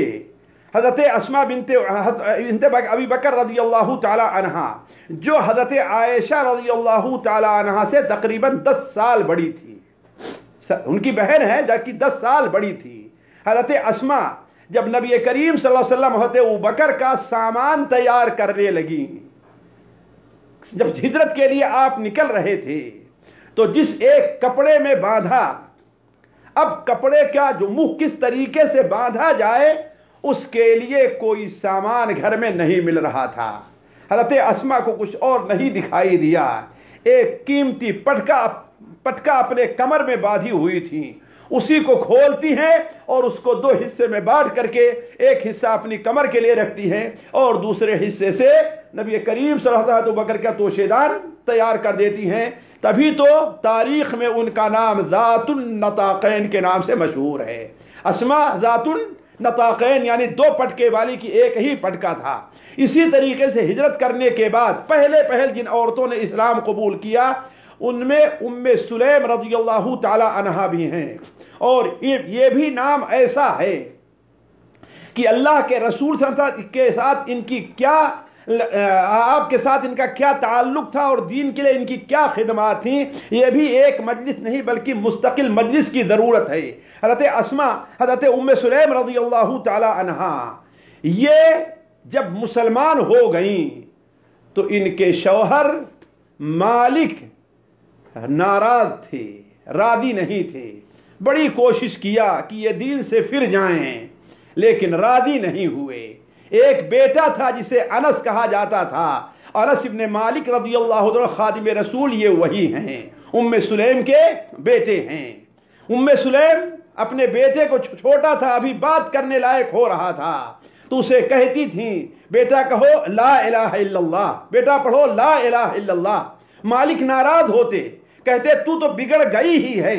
حضرت اسما بنت ابی بکر رضی اللہ تعالی عنہا، جو حضرت عائشہ رضی اللہ تعالی عنہا سے تقریباً 10 سال بڑی تھی، ان کی بہن ہے جو کہ 10 سال بڑی تھی، حضرت اسما جب نبی کریم صلی اللہ علیہ وسلم حضرت ابو بکر کا سامان تیار کرنے لگی، جب ہجرت کے لیے آپ نکل رہے تھے تو جس ایک کپڑے میں باندھا، اب کپڑے کا جو منہ کس طریقے سے باندھا جائے اس کے لیے کوئی سامان گھر میں نہیں مل رہا تھا۔ حضرت اسما کو کچھ اور نہیں دکھائی دیا، ایک قیمتی پٹکا اپنے کمر میں باندھی ہوئی تھی، اسی کو کھولتی ہیں اور اس کو 2 حصے میں بانٹ کر کے ایک حصہ اپنی کمر کے لیے رکھتی ہیں اور دوسرے حصے سے نبی کریم صلی اللہ علیہ وسلم کا توشے دار تیار کر دیتی ہیں۔ تبھی تو تاریخ میں ان کا نام ذات النطاقین کے نام سے مشہور ہے۔ اسما ذات النطاقین یعنی 2 پٹکے والی کی ایک ہی پٹکا تھا۔ اسی طریقے سے ہجرت کرنے کے بعد پہل جن عورتوں نے اسلام قبول کیا ان میں ام سلیم رضی اللہ تعالی عنہا بھی ہیں، اور یہ بھی نام ایسا ہے کہ اللہ کے رسول صلی اللہ علیہ وسلم کے ساتھ ان کی کیا، آپ کے ساتھ ان کا کیا تعلق تھا اور دین کے لیے ان کی کیا خدمات تھیں، یہ بھی ایک مجلس نہیں بلکہ مستقل مجلس کی ضرورت ہے۔ حضرت اسما، حضرت ام سلیم رضی اللہ تعالی عنہا یہ جب مسلمان ہو گئیں تو ان کے شوہر مالک ناراض تھے، راضی نہیں تھے، بڑی کوشش کیا کہ یہ دین سے پھر جائیں لیکن راضی نہیں ہوئے۔ ایک بیٹا تھا جسے انس کہا جاتا تھا، انس ابن مالک رضی اللہ عنہ خادم رسول، یہ وہی ہیں، ام سلیم کے بیٹے ہیں۔ ام سلیم اپنے بیٹے کو چھوٹا تھا، ابھی بات کرنے لائق ہو رہا تھا، تو اسے کہتی تھیں بیٹا کہو لا الہ الا اللہ، بیٹا پڑھو لا الہ الا اللہ۔ مالک ناراض ہوتے، کہتے تو بگڑ گئی ہی ہے،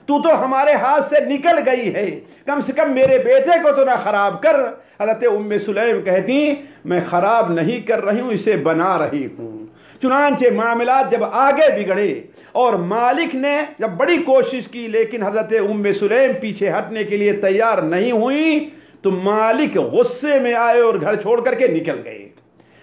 تو ہمارے ہاتھ سے نکل گئی ہے، کم سے کم میرے بیٹے کو تو نہ خراب کر۔ حضرت ام سلیم کہتی میں خراب نہیں کر رہی ہوں، اسے بنا رہی ہوں۔ چنانچہ معاملات جب آگے بگڑے اور مالک نے جب بڑی کوشش کی لیکن حضرت ام سلیم پیچھے ہٹنے کے لیے تیار نہیں ہوئی تو مالک غصے میں آئے اور گھر چھوڑ کر کے نکل گئے۔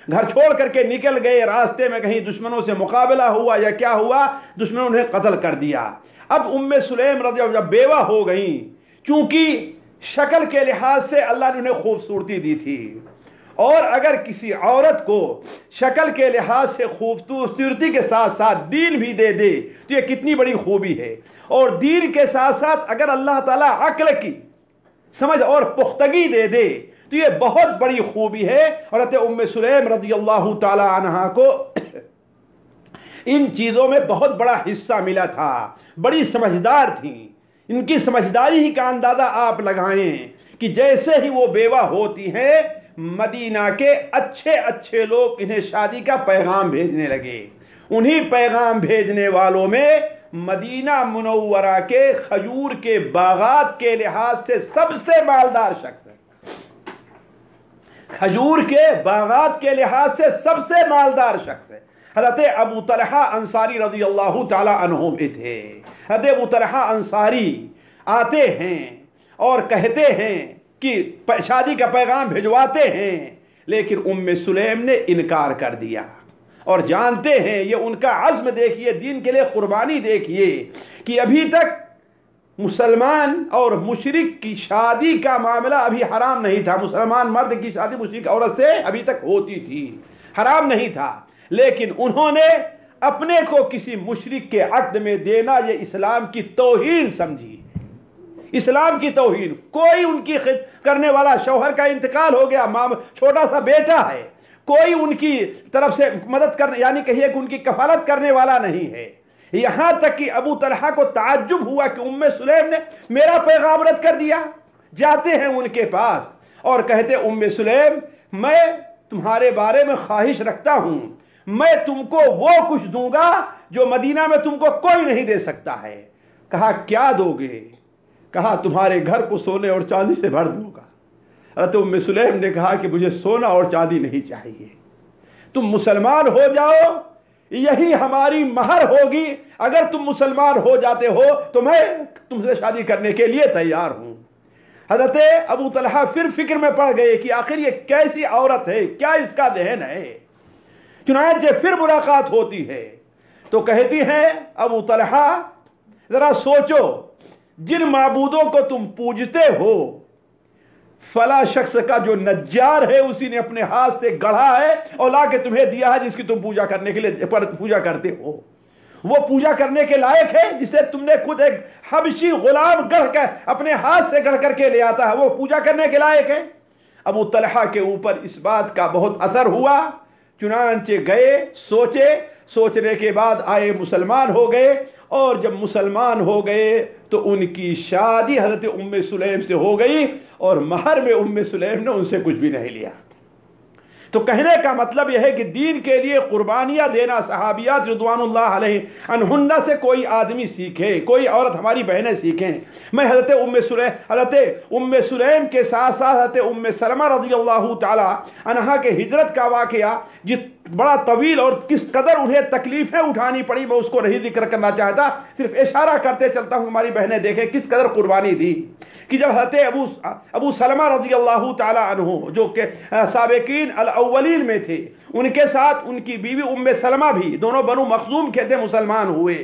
گھر چھوڑ کر کے نکل گئے، راستے میں کہیں دشمنوں سے مقابلہ ہوا یا کیا ہوا، دشمنوں نے قتل کر دیا۔ اب ام سلیم رضی اللہ جب بیوہ ہو گئیں، چونکہ شکل کے لحاظ سے اللہ نے انہیں خوبصورتی دی تھی، اور اگر کسی عورت کو شکل کے لحاظ سے خوبصورتی کے ساتھ ساتھ دین بھی دے دے تو یہ کتنی بڑی خوبی ہے، اور دین کے ساتھ ساتھ اگر اللہ تعالیٰ عقل کی سمجھ اور پختگی دے دے تو یہ بہت بڑی خوبی ہے۔ حضرت ام سلیم رضی اللہ تعالی عنہا کو ان چیزوں میں بہت بڑا حصہ ملا تھا، بڑی سمجھدار تھیں۔ ان کی سمجھداری ہی کا اندازہ آپ لگائیں کہ جیسے ہی وہ بیوہ ہوتی ہیں مدینہ کے اچھے لوگ انہیں شادی کا پیغام بھیجنے لگے۔ انہی پیغام بھیجنے والوں میں مدینہ منورہ کے کھجور کے باغات کے لحاظ سے سب سے مالدار شخص ہے، کھجور کے باغات کے لحاظ سے سب سے مالدار شخص ہے، حضرت ابو طلحہ انصاری رضی اللہ تعالی عنہ میں تھے۔ حضرت ابو طلحہ انصاری آتے ہیں اور کہتے ہیں کہ شادی کا پیغام بھجواتے ہیں، لیکن ام سلیم نے انکار کر دیا، اور جانتے ہیں یہ ان کا عزم دیکھیے، دین کے لیے قربانی دیکھیے کہ ابھی تک مسلمان اور مشرک کی شادی کا معاملہ ابھی حرام نہیں تھا، مسلمان مرد کی شادی مشرک عورت سے ابھی تک ہوتی تھی، حرام نہیں تھا، لیکن انہوں نے اپنے کو کسی مشرک کے عقد میں دینا یہ اسلام کی توہین سمجھی، اسلام کی توہین۔ کوئی ان کی کرنے والا، شوہر کا انتقال ہو گیا، چھوٹا سا بیٹا ہے، کوئی ان کی طرف سے مدد کرنے یعنی کہیے کہ ان کی کفالت کرنے والا نہیں ہے۔ یہاں تک کہ ابو طلحہ کو تعجب ہوا کہ ام سلیم نے میرا پیغام رد کر دیا۔ جاتے ہیں ان کے پاس اور کہتے ام سلیم میں تمہارے بارے میں خواہش رکھتا ہوں، میں تم کو وہ کچھ دوں گا جو مدینہ میں تم کو کوئی نہیں دے سکتا ہے۔ کہا کیا دو گے؟ کہا تمہارے گھر کو سونے اور چاندی سے بھر دوں گا۔ حضرت ام سلیم نے کہا کہ مجھے سونا اور چاندی نہیں چاہیے، تم مسلمان ہو جاؤ، یہی ہماری مہر ہوگی، اگر تم مسلمان ہو جاتے ہو تو میں تم سے شادی کرنے کے لیے تیار ہوں۔ حضرت ابو طلحہ پھر فکر میں پڑ گئے کہ آخر یہ کیسی عورت ہے، کیا اس کا ذہن ہے۔ چنانچہ پھر ملاقات ہوتی ہے تو کہتی ہیں ابو طلحہ ذرا سوچو، جن معبودوں کو تم پوجتے ہو فلاں شخص کا جو نجار ہے اسی نے اپنے ہاتھ سے گڑھا ہے اور لا کے تمہیں دیا ہے، جس کی تم پوجا کرنے کے لیے پوجا کرتے ہو، وہ پوجا کرنے کے لائق ہے جسے تم نے خود ایک حبشی غلام گڑھ کر اپنے ہاتھ سے گڑھ کر کے لے آتا ہے، وہ پوجا کرنے کے لائق ہے۔ ابو طلحہ کے اوپر اس بات کا بہت اثر ہوا، چنانچہ گئے، سوچنے کے بعد آئے، مسلمان ہو گئے، اور جب مسلمان ہو گئے تو ان کی شادی حضرت ام سلیم سے ہو گئی، اور مہر میں ام سلیم نے ان سے کچھ بھی نہیں لیا۔ تو کہنے کا مطلب یہ ہے کہ دین کے لیے قربانیاں دینا صحابیات رضوان اللہ علیہ عنہن سے کوئی آدمی سیکھے، کوئی عورت ہماری بہنیں سیکھیں۔ میں حضرت ام سلیم کے ساتھ ساتھ حضرت ام سلمہ رضی اللہ تعالی عنہا کے ہجرت کا واقعہ بڑا طویل اور کس قدر انہیں تکلیفیں اٹھانی پڑی میں اس کو نہیں ذکر کرنا چاہتا، صرف اشارہ کرتے چلتا ہوں، ہماری بہنیں دیکھیں کس قدر قربانی دی کہ جب حضرت ابو سلمہ رضی اللہ تعالی عنہ جو کہ سابقین الاولین میں تھے، ان کے ساتھ ان کی بیوی ام سلمہ بھی، دونوں بنو مخزوم کے تھے، مسلمان ہوئے،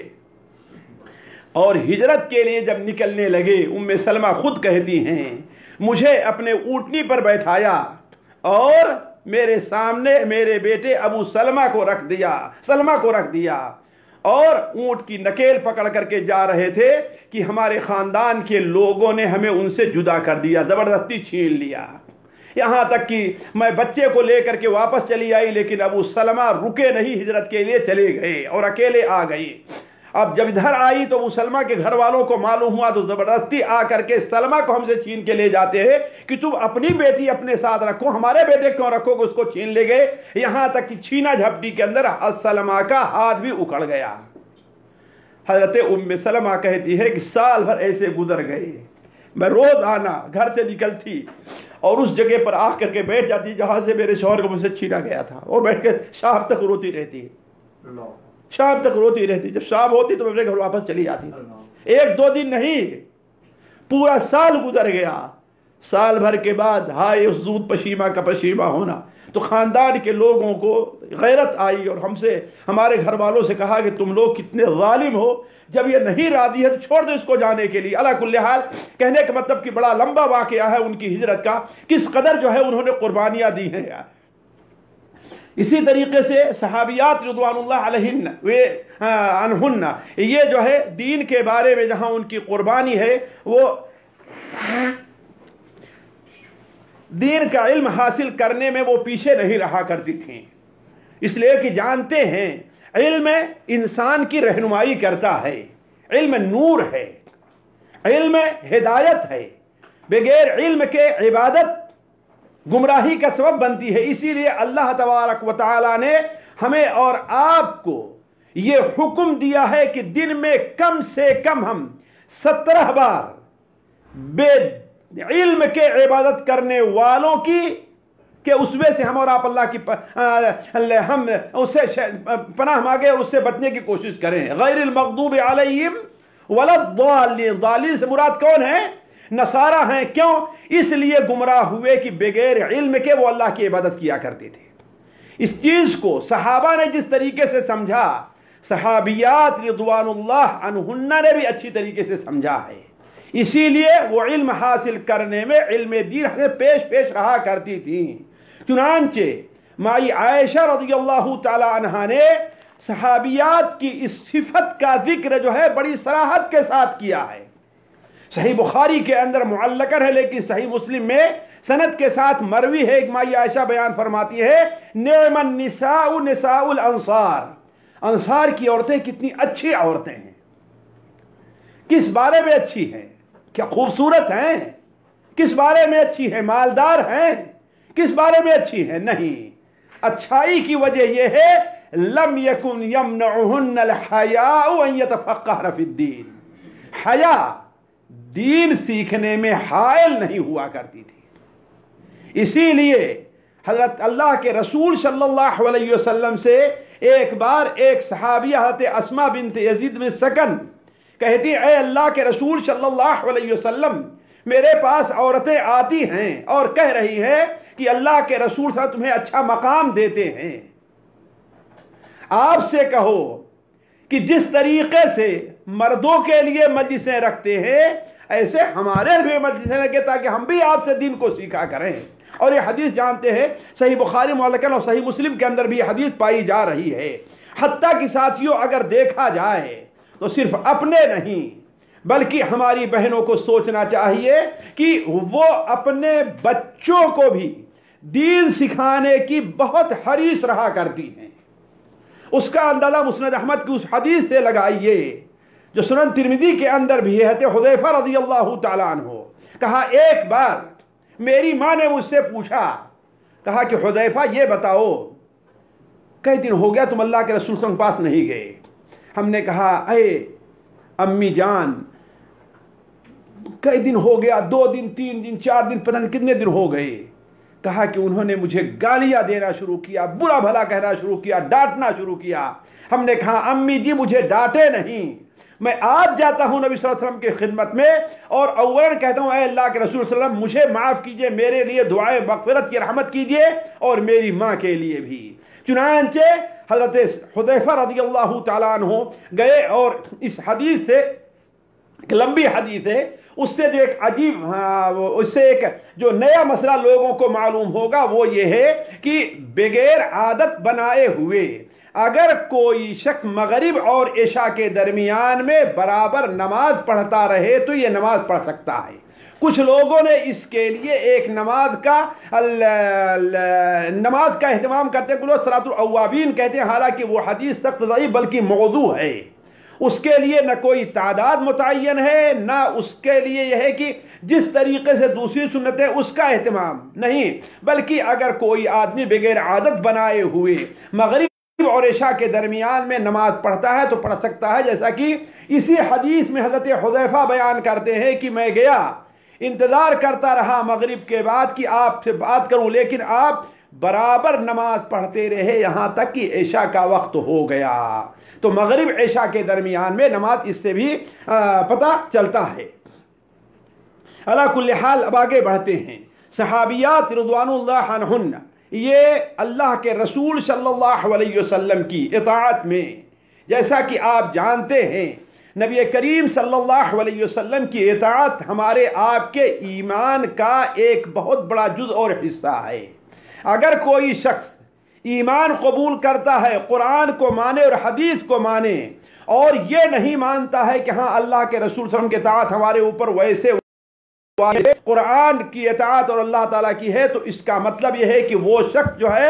اور ہجرت کے لیے جب نکلنے لگے ام سلمہ خود کہتی ہیں مجھے اپنے اونٹنی پر بیٹھایا اور میرے سامنے میرے بیٹے ابو سلمہ کو رکھ دیا اور اونٹ کی نکیل پکڑ کر کے جا رہے تھے کہ ہمارے خاندان کے لوگوں نے ہمیں ان سے جدا کر دیا، زبردستی چھین لیا، یہاں تک کہ میں بچے کو لے کر کے واپس چلی آئی، لیکن ابو سلمہ رکے نہیں، ہجرت کے لیے چلے گئے اور اکیلے آ گئی۔ اب جب ادھر آئی تو ابو سلمہ کے گھر والوں کو معلوم ہوا تو زبردستی آ کر کے سلمہ کو ہم سے چھین کے لے جاتے ہیں کہ تم اپنی بیٹی اپنے ساتھ رکھو، ہمارے بیٹے کیوں رکھو گے، اس کو چھین لے گئے، یہاں تک کہ چھینا جھپٹی کے اندر سلمہ کا ہاتھ بھی اکھڑ گیا۔ حضرت ام سلمہ کہتی ہے کہ سال بھر ایسے گزر گئے، میں روز آنا گھر سے نکلتی اور اس جگہ پر آ کر کے بیٹھ جاتی جہاں سے میرے شوہر کو مجھ سے چھینا گیا تھا، اور بیٹھ کے شام تک روتی رہتی، جب شام ہوتی تو میں اپنے گھر واپس چلی جاتی، ایک دو دن نہیں، پورا سال گزر گیا۔ سال بھر کے بعد ہائے اس زود پشیمہ کا پشیمہ ہونا، تو خاندان کے لوگوں کو غیرت آئی اور ہمارے گھر والوں سے کہا کہ تم لوگ کتنے ظالم ہو، جب یہ نہیں راضی ہے تو چھوڑ دو اس کو جانے کے لیے۔ علی کل حال کہنے کا مطلب کہ بڑا لمبا واقعہ ہے ان کی ہجرت کا، کس قدر جو ہے انہوں نے قربانیاں دی ہیں یار۔ اسی طریقے سے صحابیات رضوان اللہ عنہن یہ جو ہے دین کے بارے میں جہاں ان کی قربانی ہے، وہ دین کا علم حاصل کرنے میں وہ پیچھے نہیں رہا کرتی تھیں، اس لیے کہ جانتے ہیں علم انسان کی رہنمائی کرتا ہے، علم نور ہے، علم ہدایت ہے، بغیر علم کے عبادت گمراہی کا سبب بنتی ہے۔ اسی لیے اللہ تبارک و تعالی نے ہمیں اور آپ کو یہ حکم دیا ہے کہ دن میں کم سے کم ہم 17 بار بے علم کے عبادت کرنے والوں کی کہ اس میں سے ہم اور آپ اللہ کی ہم اس سے پناہ مانگے اور اس سے بچنے کی کوشش کریں۔ غیر المغضوب علیہم ولا الضالین، ضالین سے مراد کون ہے؟ نصارہ ہیں۔ کیوں؟ اس لیے گمراہ ہوئے کہ بغیر علم کے وہ اللہ کی عبادت کیا کرتے تھے۔ اس چیز کو صحابہ نے جس طریقے سے سمجھا، صحابیات رضوان اللہ عنہن نے بھی اچھی طریقے سے سمجھا ہے، اسی لیے وہ علم حاصل کرنے میں علم دین سے پیش رہا کرتی تھیں۔ چنانچہ مائی عائشہ رضی اللہ تعالی عنہا نے صحابیات کی اس صفت کا ذکر جو ہے بڑی صراحت کے ساتھ کیا ہے۔ صحیح بخاری کے اندر معلقر ہے، لیکن صحیح مسلم میں سند کے ساتھ مروی ہے۔ ایک مائی عائشہ بیان فرماتی ہے نعم النساء نساء الانصار، انصار کی عورتیں کتنی اچھی عورتیں ہیں۔ کس بارے میں اچھی ہیں؟ کیا خوبصورت ہیں؟ کس بارے میں اچھی ہیں؟ مالدار ہیں؟ کس بارے میں اچھی ہیں؟ نہیں، اچھائی کی وجہ یہ ہے لم یکن یمنعہن الحیاء ان یتفقہن فی الدین، حیا دین سیکھنے میں حائل نہیں ہوا کرتی تھی۔ اسی لیے حضرت اللہ کے رسول صلی اللہ علیہ وسلم سے ایک بار ایک صحابیہ حضرت اسماء بنت یزید بن سکن کہتی اے اللہ کے رسول صلی اللہ علیہ وسلم میرے پاس عورتیں آتی ہیں اور کہہ رہی ہیں کہ اللہ کے رسول صلی اللہ علیہ وسلم تمہیں اچھا مقام دیتے ہیں، آپ سے کہو کہ جس طریقے سے مردوں کے لیے مجلسیں رکھتے ہیں ایسے ہمارے لیے مجلسیں رکھیں تاکہ ہم بھی آپ سے دین کو سیکھا کریں۔ اور یہ حدیث جانتے ہیں صحیح بخاری معلقاً اور صحیح مسلم کے اندر بھی یہ حدیث پائی جا رہی ہے۔ حتیٰ کہ ساتھیوں اگر دیکھا جائے تو صرف اپنے نہیں بلکہ ہماری بہنوں کو سوچنا چاہیے کہ وہ اپنے بچوں کو بھی دین سکھانے کی بہت حریص رہا کرتی ہیں۔ اس کا اندازہ مسند احمد کی اس حدیث سے لگائیے جو سنن ترمذی کے اندر بھی ہے، حذیفہ رضی اللہ تعالیٰ عنہ کہا ایک بار میری ماں نے مجھ سے پوچھا، کہا کہ حذیفہ یہ بتاؤ کئی دن ہو گیا تم اللہ کے رسول صلی اللہ علیہ وسلم کے پاس نہیں گئے؟ ہم نے کہا اے امی جان کئی دن ہو گیا، 2 دن 3 دن 4 دن پتہ نہیں کتنے دن ہو گئے۔ کہا کہ انہوں نے مجھے گالیاں دینا شروع کیا، برا بھلا کہنا شروع کیا، ڈانٹنا شروع کیا۔ ہم نے کہا امی جی مجھے ڈانٹے نہیں، میں آج جاتا ہوں نبی صلی اللہ علیہ وسلم کی خدمت میں اور اولاً کہتا ہوں اے اللہ کے رسول صلی اللہ علیہ وسلم مجھے معاف کیجئے، میرے لیے دعائے مغفرت کی رحمت کیجئے اور میری ماں کے لیے بھی۔ چنانچہ حضرت حذیفہ رضی اللہ تعالیٰ عنہ گئے اور اس حدیث سے ایک لمبی حدیث ہے، اس سے جو ایک عجیب اس سے ایک جو نیا مسئلہ لوگوں کو معلوم ہوگا وہ یہ ہے کہ بغیر عادت بنائے ہوئے اگر کوئی شخص مغرب اور عشاء کے درمیان میں برابر نماز پڑھتا رہے تو یہ نماز پڑھ سکتا ہے۔ کچھ لوگوں نے اس کے لیے ایک نماز کا اہتمام کرتے ہیں، کچھ لوگ صلاۃ الاوابین کہتے ہیں، حالانکہ وہ حدیث سخت ضعیف بلکہ موضوع ہے۔ اس کے لیے نہ کوئی تعداد متعین ہے، نہ اس کے لیے یہ ہے کہ جس طریقے سے دوسری سنتیں اس کا اہتمام نہیں، بلکہ اگر کوئی آدمی بغیر عادت بنائے ہوئے مغرب اور عشاء کے درمیان میں نماز پڑھتا ہے تو پڑھ سکتا ہے، جیسا کہ اسی حدیث میں حضرت حذیفہ بیان کرتے ہیں کہ میں گیا انتظار کرتا رہا مغرب کے بعد کہ آپ سے بات کروں، لیکن آپ برابر نماز پڑھتے رہے یہاں تک کہ عشاء کا وقت ہو گیا۔ تو مغرب عشاء کے درمیان میں نماز اس سے بھی پتہ چلتا ہے۔ علی کل حال اب آگے بڑھتے ہیں۔ صحابیات رضوان اللہ عنہن یہ اللہ کے رسول صلی اللہ علیہ وسلم کی اطاعت میں، جیسا کہ آپ جانتے ہیں نبی کریم صلی اللہ علیہ وسلم کی اطاعت ہمارے آپ کے ایمان کا ایک بہت بڑا جز اور حصہ ہے۔ اگر کوئی شخص ایمان قبول کرتا ہے، قرآن کو مانے اور حدیث کو مانے، اور یہ نہیں مانتا ہے کہ ہاں اللہ کے رسول صلی اللہ علیہ وسلم کی اطاعت ہمارے اوپر ویسے قرآن کی اطاعت اور اللہ تعالیٰ کی ہے، تو اس کا مطلب یہ ہے کہ وہ شخص جو ہے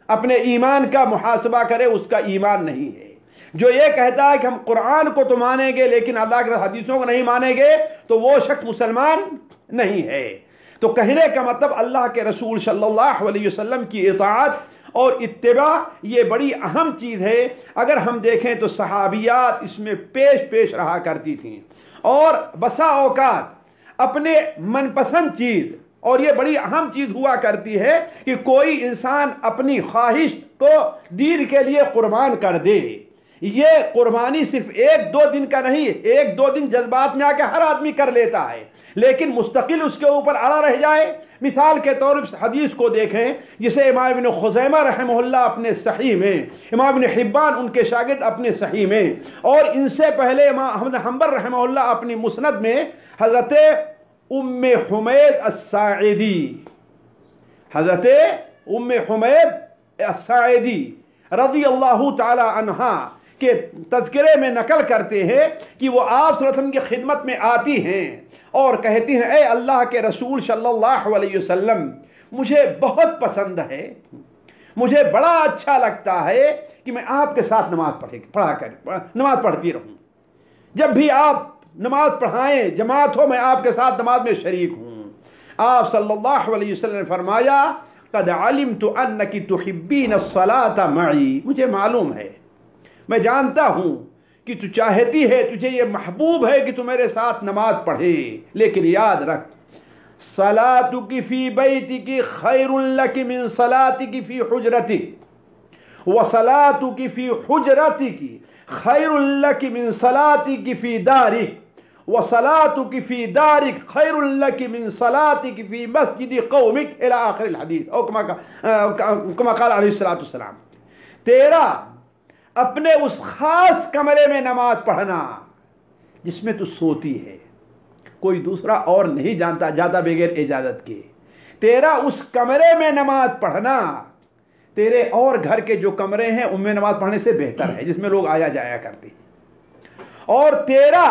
اپنے ایمان کا محاسبہ کرے، اس کا ایمان نہیں ہے۔ جو یہ کہتا ہے کہ ہم قرآن کو تو مانیں گے لیکن اللہ کے حدیثوں کو نہیں مانیں گے تو وہ شخص مسلمان نہیں ہے۔ تو کہنے کا مطلب اللہ کے رسول صلی اللہ علیہ وسلم کی اطاعت اور اتباع یہ بڑی اہم چیز ہے۔ اگر ہم دیکھیں تو صحابیات اس میں پیش رہا کرتی تھیں اور بسا اوقات اپنے من پسند چیز، اور یہ بڑی اہم چیز ہوا کرتی ہے کہ کوئی انسان اپنی خواہش کو دین کے لیے قربان کر دے۔ یہ قربانی صرف 1-2 دن کا نہیں، 1-2 دن جذبات میں آ کے ہر آدمی کر لیتا ہے، لیکن مستقل اس کے اوپر اڑا رہ جائے۔ مثال کے طور پر حدیث کو دیکھیں جسے امام ابن خزیمہ رحمہ اللہ اپنے صحیح میں، امام ابن حبان ان کے شاگرد اپنے صحیح میں، اور ان سے پہلے امام احمد حنبل رحمہ اللہ اپنی مسند میں حضرت ام حمید الساعدی، حضرت ام حمید الساعدی رضی اللہ تعالی عنہا کے تذکرے میں نقل کرتے ہیں کہ وہ آپ صلی اللہ علیہ وسلم کی خدمت میں آتی ہیں اور کہتی ہیں اے اللہ کے رسول صلی اللہ علیہ وسلم مجھے بہت پسند ہے، مجھے بڑا اچھا لگتا ہے کہ میں آپ کے ساتھ نماز پڑھتی رہوں، جب بھی آپ نماز پڑھائیں جماعت ہو میں آپ کے ساتھ نماز میں شریک ہوں۔ آپ صلی اللہ علیہ وسلم نے فرمایا قد علمت انکی تحبین الصلاة معی، مجھے معلوم ہے، میں جانتا ہوں کہ تو چاہتی ہے، تجھے یہ محبوب ہے کہ تو میرے ساتھ نماز پڑھے، لیکن یاد رکھ صلاتک فی بیتک خیر لک من صلاتک فی حجرتک وصلاتک فی حجرتک خیر لک من صلاتک فی دارک وصلاتک فی دارک خیر لک من صلاتک فی مسجد قومک الی آخر الحدیث، او کما قال علیہ السلام. تیرا اپنے اس خاص کمرے میں نماز پڑھنا جس میں تو سوتی ہے، کوئی دوسرا اور نہیں جاتا بغیر اجازت کے. تیرا اس کمرے میں نماز پڑھنا تیرے اور گھر کے جو کمرے ہیں ان میں نماز پڑھنے سے بہتر ہے، جس میں لوگ آیا جایا کرتے ہیں. اور تیرا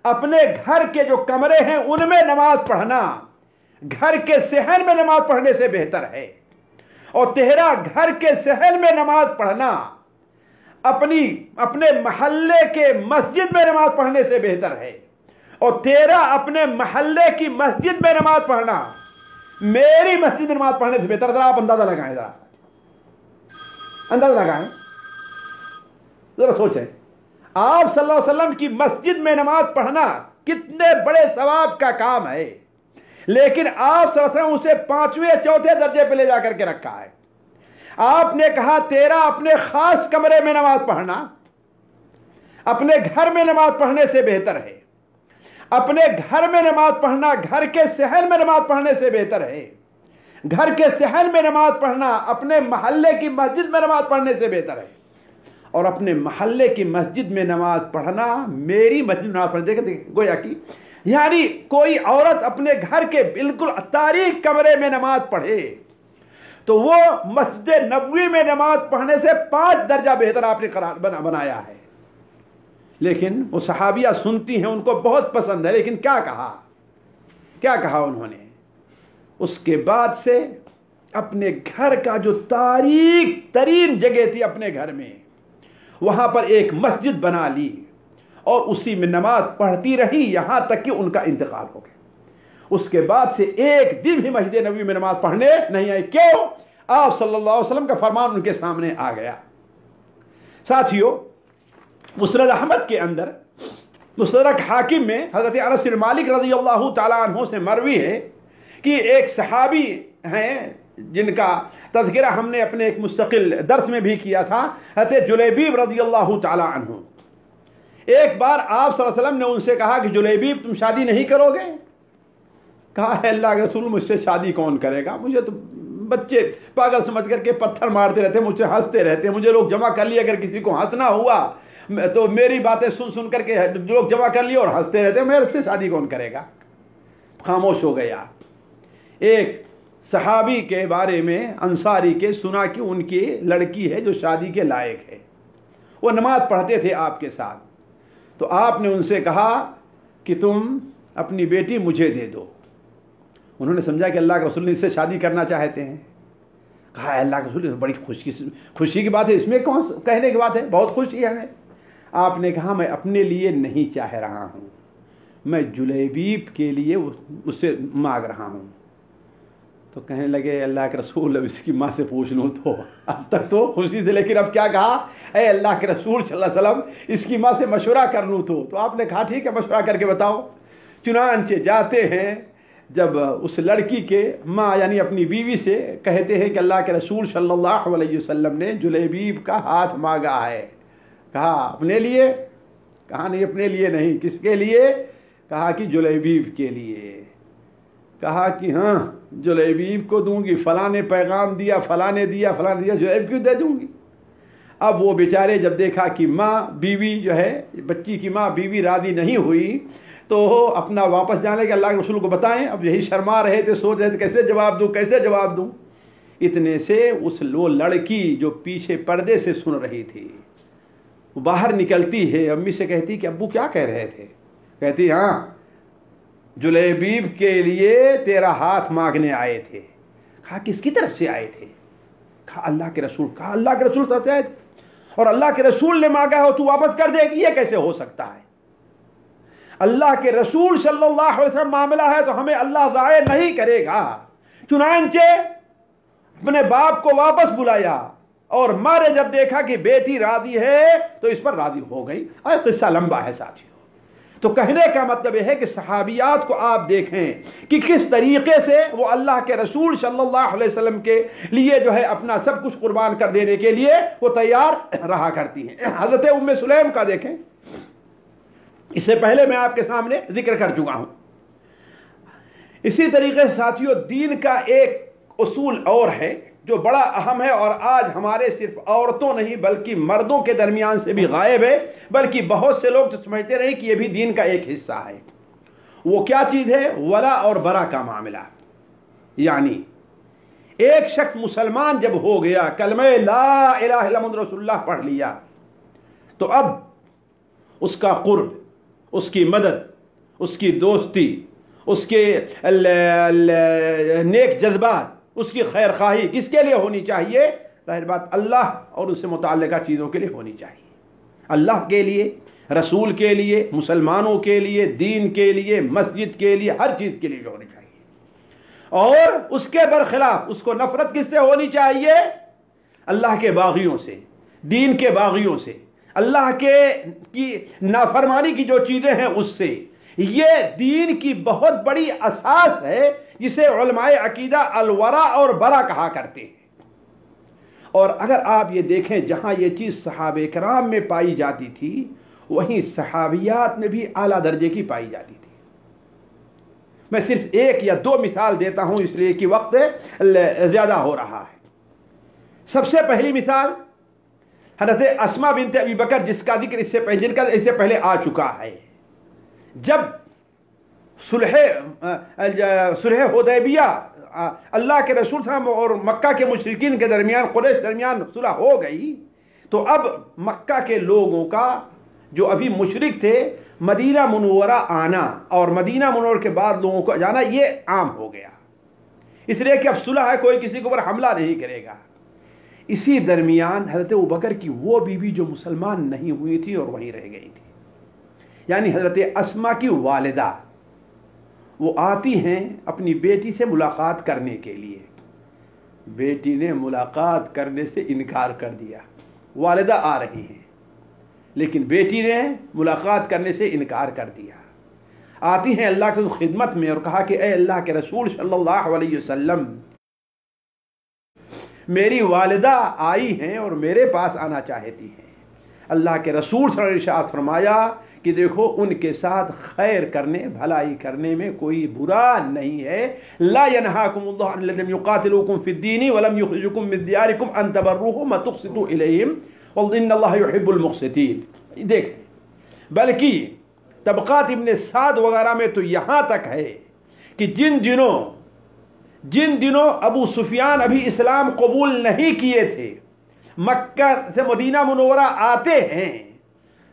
اپنے گھر کے جو کمرے ہیں ان میں نماز پڑھنا گھر کے صحن میں نماز پڑھنے سے بہتر ہے. اور تیرا گھر کے صحن میں نماز پڑھنا اپنے محلے کے مسجد میں نماز پڑھنے سے بہتر ہے. اور تیرا اپنے محلے کی مسجد میں نماز پڑھنا میری مسجد میں نماز پڑھنے سے بہتر. ذرا آپ اندازہ لگائیں، ذرا سوچیں. آپ صلی اللہ علیہ وسلم کی مسجد میں نماز پڑھنا کتنے بڑے ثواب کا کام ہے، لیکن آپ صلی اللہ علیہ وسلم اسے 5ویں 4تھے درجے پہ لے جا کر کے رکھا ہے. آپ نے کہا تیرا اپنے خاص کمرے میں نماز پڑھنا اپنے گھر میں نماز پڑھنے سے بہتر ہے. اپنے گھر میں نماز پڑھنا گھر کے صحن میں نماز پڑھنے سے بہتر ہے. گھر کے صحن میں نماز پڑھنا اپنے محلے کی مسجد میں نماز پڑھنے سے بہتر ہے. اور اپنے محلے کی مسجد میں نماز پڑھنا میری مسجد میں نماز پڑھنے دیکھیں گویا کہ یعنی کوئی عورت اپنے گھر کے بالکل تاریک کمرے میں نماز پڑھے تو وہ مسجد نبوی میں نماز پڑھنے سے 5 درجہ بہتر آپ نے بنایا ہے. لیکن وہ صحابیہ سنتی ہیں، ان کو بہت پسند ہے. لیکن کیا کہا انہوں نے؟ اس کے بعد سے اپنے گھر کا جو تاریک ترین جگہ تھی اپنے گھر میں وہاں پر ایک مسجد بنا لی اور اسی میں نماز پڑھتی رہی یہاں تک کہ ان کا انتقال ہو گیا. اس کے بعد سے ایک دن بھی مسجد نبوی میں نماز پڑھنے نہیں آئی. کیوں؟ آپ صلی اللہ علیہ وسلم کا فرمان ان کے سامنے آ گیا. ساتھیو، مسند احمد کے اندر مستدرک حاکم میں حضرت انس بن مالک رضی اللہ تعالیٰ عنہ سے مروی ہے کہ ایک صحابی ہیں جن کا تذکرہ ہم نے اپنے ایک مستقل درس میں بھی کیا تھا، حضرت جلیبیب رضی اللہ تعالیٰ عنہ. ایک بار آپ صلی اللہ علیہ وسلم نے ان سے کہا کہ جلیبیب تم شادی نہیں کرو گے؟ کہا ہے اللہ کے رسول مجھ سے شادی کون کرے گا، مجھے تو بچے پاگل سمجھ کر کے پتھر مارتے رہتے، مجھ سے ہنستے رہتے، مجھے لوگ جمع کر لیے، اگر کسی کو ہنسنا ہوا تو میری باتیں سن کر کے لوگ جمع کر لیے اور ہنستے رہتے، میرے سے شادی کون کرے گا. خاموش ہو گیا. ایک صحابی کے بارے میں انصاری کے سنا کہ ان کی لڑکی ہے جو شادی کے لائق ہے، وہ نماز پڑھتے تھے آپ کے ساتھ، تو آپ نے ان سے کہا کہ تم اپنی بیٹی مجھے دے دو. انہوں نے سمجھا کہ اللہ کے رسول اس سے شادی کرنا چاہتے ہیں. کہا اللہ کے رسول بڑی خوشی کی بات ہے، اس میں کون کہنے کی بات ہے، بہت خوشی ہے. آپ نے کہا میں اپنے لیے نہیں چاہ رہا ہوں، میں جلیبیب کے لیے اس سے مانگ رہا ہوں. تو کہنے لگے اللہ کے رسول اب اس کی ماں سے پوچھ لوں. تو اب تک تو خوشی سے، لیکن اب کیا کہا، اے اللہ کے رسول صلی اللہ علیہ وسلم اس کی ماں سے مشورہ کر لوں. تو آپ نے کہا ٹھیک ہے مشورہ کر کے بتاؤ. چنانچہ جاتے ہیں، جب اس لڑکی کے ماں یعنی اپنی بیوی سے کہتے ہیں کہ اللہ کے رسول صلی اللہ علیہ وسلم نے جلیبیب کا ہاتھ مانگا ہے. کہا اپنے لیے؟ کہا نہیں اپنے لیے نہیں. کس کے لیے؟ کہا کہ جلیبیب کے لیے. کہا کہ ہاں جلیبیب کو دوں گی، فلاں نے پیغام دیا، فلاں نے دیا، فلاں نے دیا، جلیب کیوں دے دوں گی. اب وہ بیچارے جب دیکھا کہ ماں بیوی جو ہے بچی کی ماں بیوی راضی نہیں ہوئی تو اپنا واپس جانے کے اللہ کے رسول کو بتائیں. اب یہی شرما رہے تھے، سوچ رہے تھے کیسے جواب دوں کیسے جواب دوں. اتنے سے وہ لڑکی جو پیچھے پردے سے سن رہی تھی وہ باہر نکلتی ہے، امی سے کہتی کہ ابو کیا کہہ رہے تھے؟ کہتی ہاں جلیبیب کے لیے تیرا ہاتھ مانگنے آئے تھے. کہا کس کی طرف سے آئے تھے؟ کہا اللہ کے رسول. کہا اللہ کے رسول طرف سے آئے تھے اور اللہ کے رسول نے مانگا ہو تو واپس کر دے گی، یہ کیسے ہو سکتا ہے؟ اللہ کے رسول صلی اللہ علیہ وسلم معاملہ ہے تو ہمیں اللہ ضائع نہیں کرے گا. چنانچہ اپنے باپ کو واپس بلایا اور ماں نے جب دیکھا کہ بیٹی راضی ہے تو اس پر راضی ہو گئی. اور قصہ لمبا ہے ساتھیوں. تو کہنے کا مطلب یہ ہے کہ صحابیات کو آپ دیکھیں کہ کس طریقے سے وہ اللہ کے رسول صلی اللہ علیہ وسلم کے لیے جو ہے اپنا سب کچھ قربان کر دینے کے لیے وہ تیار رہا کرتی ہیں. حضرت ام سلیم کا دیکھیں، اس سے پہلے میں آپ کے سامنے ذکر کر چکا ہوں. اسی طریقے سے ساتھیوں، دین کا ایک اصول اور ہے جو بڑا اہم ہے اور آج ہمارے صرف عورتوں نہیں بلکہ مردوں کے درمیان سے بھی غائب ہے، بلکہ بہت سے لوگ تو سمجھتے نہیں کہ یہ بھی دین کا ایک حصہ ہے. وہ کیا چیز ہے؟ ولا اور برا کا معاملہ. یعنی ایک شخص مسلمان جب ہو گیا، کلمہ لا الہ الا محمد رسول اللہ پڑھ لیا، تو اب اس کا قرب، اس کی مدد، اس کی دوستی، اس کے نیک جذبات، اس کی خیر خواہی کس کے لیے ہونی چاہیے؟ ظاہر بات اللہ اور اس سے متعلقہ چیزوں کے لیے ہونی چاہیے. اللہ کے لیے، رسول کے لیے، مسلمانوں کے لیے، دین کے لیے، مسجد کے لیے، ہر چیز کے لیے ہونی چاہیے. اور اس کے برخلاف اس کو نفرت کس سے ہونی چاہیے؟ اللہ کے باغیوں سے، دین کے باغیوں سے، اللہ کی نافرمانی کی جو چیزیں ہیں اس سے. یہ دین کی بہت بڑی اساس ہے جسے علماء عقیدہ الورا اور برا کہا کرتے ہیں. اور اگر آپ یہ دیکھیں جہاں یہ چیز صحابہ کرام میں پائی جاتی تھی وہیں صحابیات میں بھی اعلیٰ درجے کی پائی جاتی تھی. میں صرف ایک یا دو مثال دیتا ہوں اس لیے کہ وقت زیادہ ہو رہا ہے. سب سے پہلی مثال حضرت اسماء بنت ابی بکر جن کا اس سے پہلے آ چکا ہے. جب صلح حدیبیہ اللہ کے رسول صلی اللہ علیہ وسلم اور مکہ کے مشرکین کے درمیان، قریش درمیان صلح ہو گئی، تو اب مکہ کے لوگوں کا جو ابھی مشرک تھے مدینہ منورہ آنا اور مدینہ منورہ کے بعد لوگوں کو جانا یہ عام ہو گیا، اس لیے کہ اب صلح ہے، کوئی کسی کے اوپر حملہ نہیں کرے گا. اسی درمیان حضرت ابوبکر کی وہ بیوی جو مسلمان نہیں ہوئی تھی اور وہیں رہ گئی تھی، یعنی حضرت اسماء کی والدہ، وہ آتی ہیں اپنی بیٹی سے ملاقات کرنے کے لیے. بیٹی نے ملاقات کرنے سے انکار کر دیا. والدہ آ رہی ہیں لیکن بیٹی نے ملاقات کرنے سے انکار کر دیا. آتی ہیں اللہ کی خدمت میں اور کہا کہ اے اللہ کے رسول صلی اللہ علیہ وسلم، میری والدہ آئی ہیں اور میرے پاس آنا چاہتی ہیں. اللہ کے رسول صلی اللہ علیہ وسلم فرمایا کہ دیکھو ان کے ساتھ خیر کرنے، بھلائی کرنے میں کوئی برا نہیں ہے. لا ينهاكم الله عن الذين يقاتلوكم في الدين ولم يخرجوكم من دياركم ان تبروهم وتقسطوا اليهم وان الله يحب المقسطين. دیکھیں، بلکہ طبقات ابن سعد وغیرہ میں تو یہاں تک ہے کہ جن دنوں ابو سفیان ابھی اسلام قبول نہیں کیے تھے، مکہ سے مدینہ منورہ آتے ہیں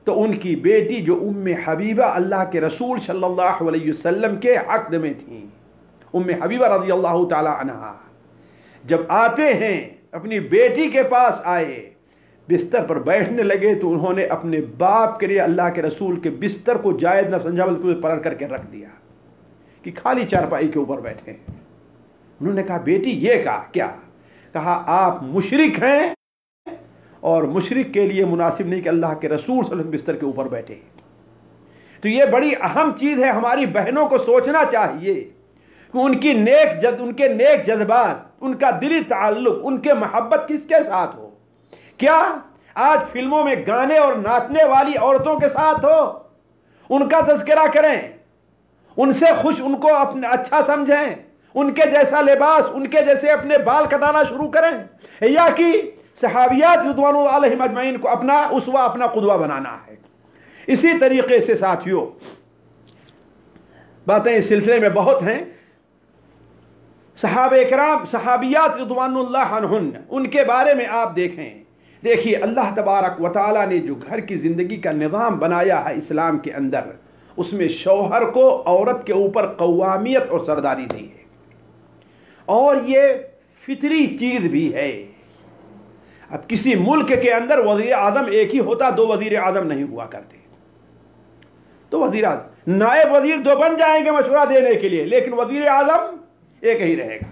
تو ان کی بیٹی جو ام حبیبہ اللہ کے رسول صلی اللہ علیہ وسلم کے عقد میں تھیں، ام حبیبہ رضی اللہ تعالی عنہا، جب آتے ہیں اپنی بیٹی کے پاس آئے، بستر پر بیٹھنے لگے تو انہوں نے اپنے باپ کے لیے اللہ کے رسول کے بستر کو جائز نہ سمجھا بلکہ پلٹ کر کے رکھ دیا کہ خالی چارپائی کے اوپر بیٹھے. انہوں نے کہا بیٹی یہ کیا؟ کہا آپ مشرک ہیں اور مشرک کے لیے مناسب نہیں کہ اللہ کے رسول صلی اللہ علیہ وسلم بستر کے اوپر بیٹھے. تو یہ بڑی اہم چیز ہے، ہماری بہنوں کو سوچنا چاہیے کہ ان کے نیک جذبات، ان کا دلی تعلق، ان کے محبت کس کے ساتھ ہو. کیا آج فلموں میں گانے اور ناچنے والی عورتوں کے ساتھ ہو؟ ان کا تذکرہ کریں، ان سے خوش، ان کو اپنا اچھا سمجھیں، ان کے جیسا لباس، ان کے جیسے اپنے بال کٹانا شروع کریں، یا کہ صحابیات رضوان اللہ علیہم اجمعین کو اپنا اسوہ، اپنا قدوہ بنانا ہے. اسی طریقے سے ساتھیوں باتیں اس سلسلے میں بہت ہیں. صحابہ کرام، صحابیات رضوان اللہ عنہن، ان کے بارے میں آپ دیکھیے اللہ تبارک و تعالیٰ نے جو گھر کی زندگی کا نظام بنایا ہے اسلام کے اندر، اس میں شوہر کو عورت کے اوپر قوامیت اور سرداری دی ہے، اور یہ فطری چیز بھی ہے. اب کسی ملک کے اندر وزیر اعظم ایک ہی ہوتا، دو وزیر اعظم نہیں ہوا کرتے. تو وزیر اعظم، نائب وزیر دو بن جائیں گے مشورہ دینے کے لیے، لیکن وزیر اعظم ایک ہی رہے گا.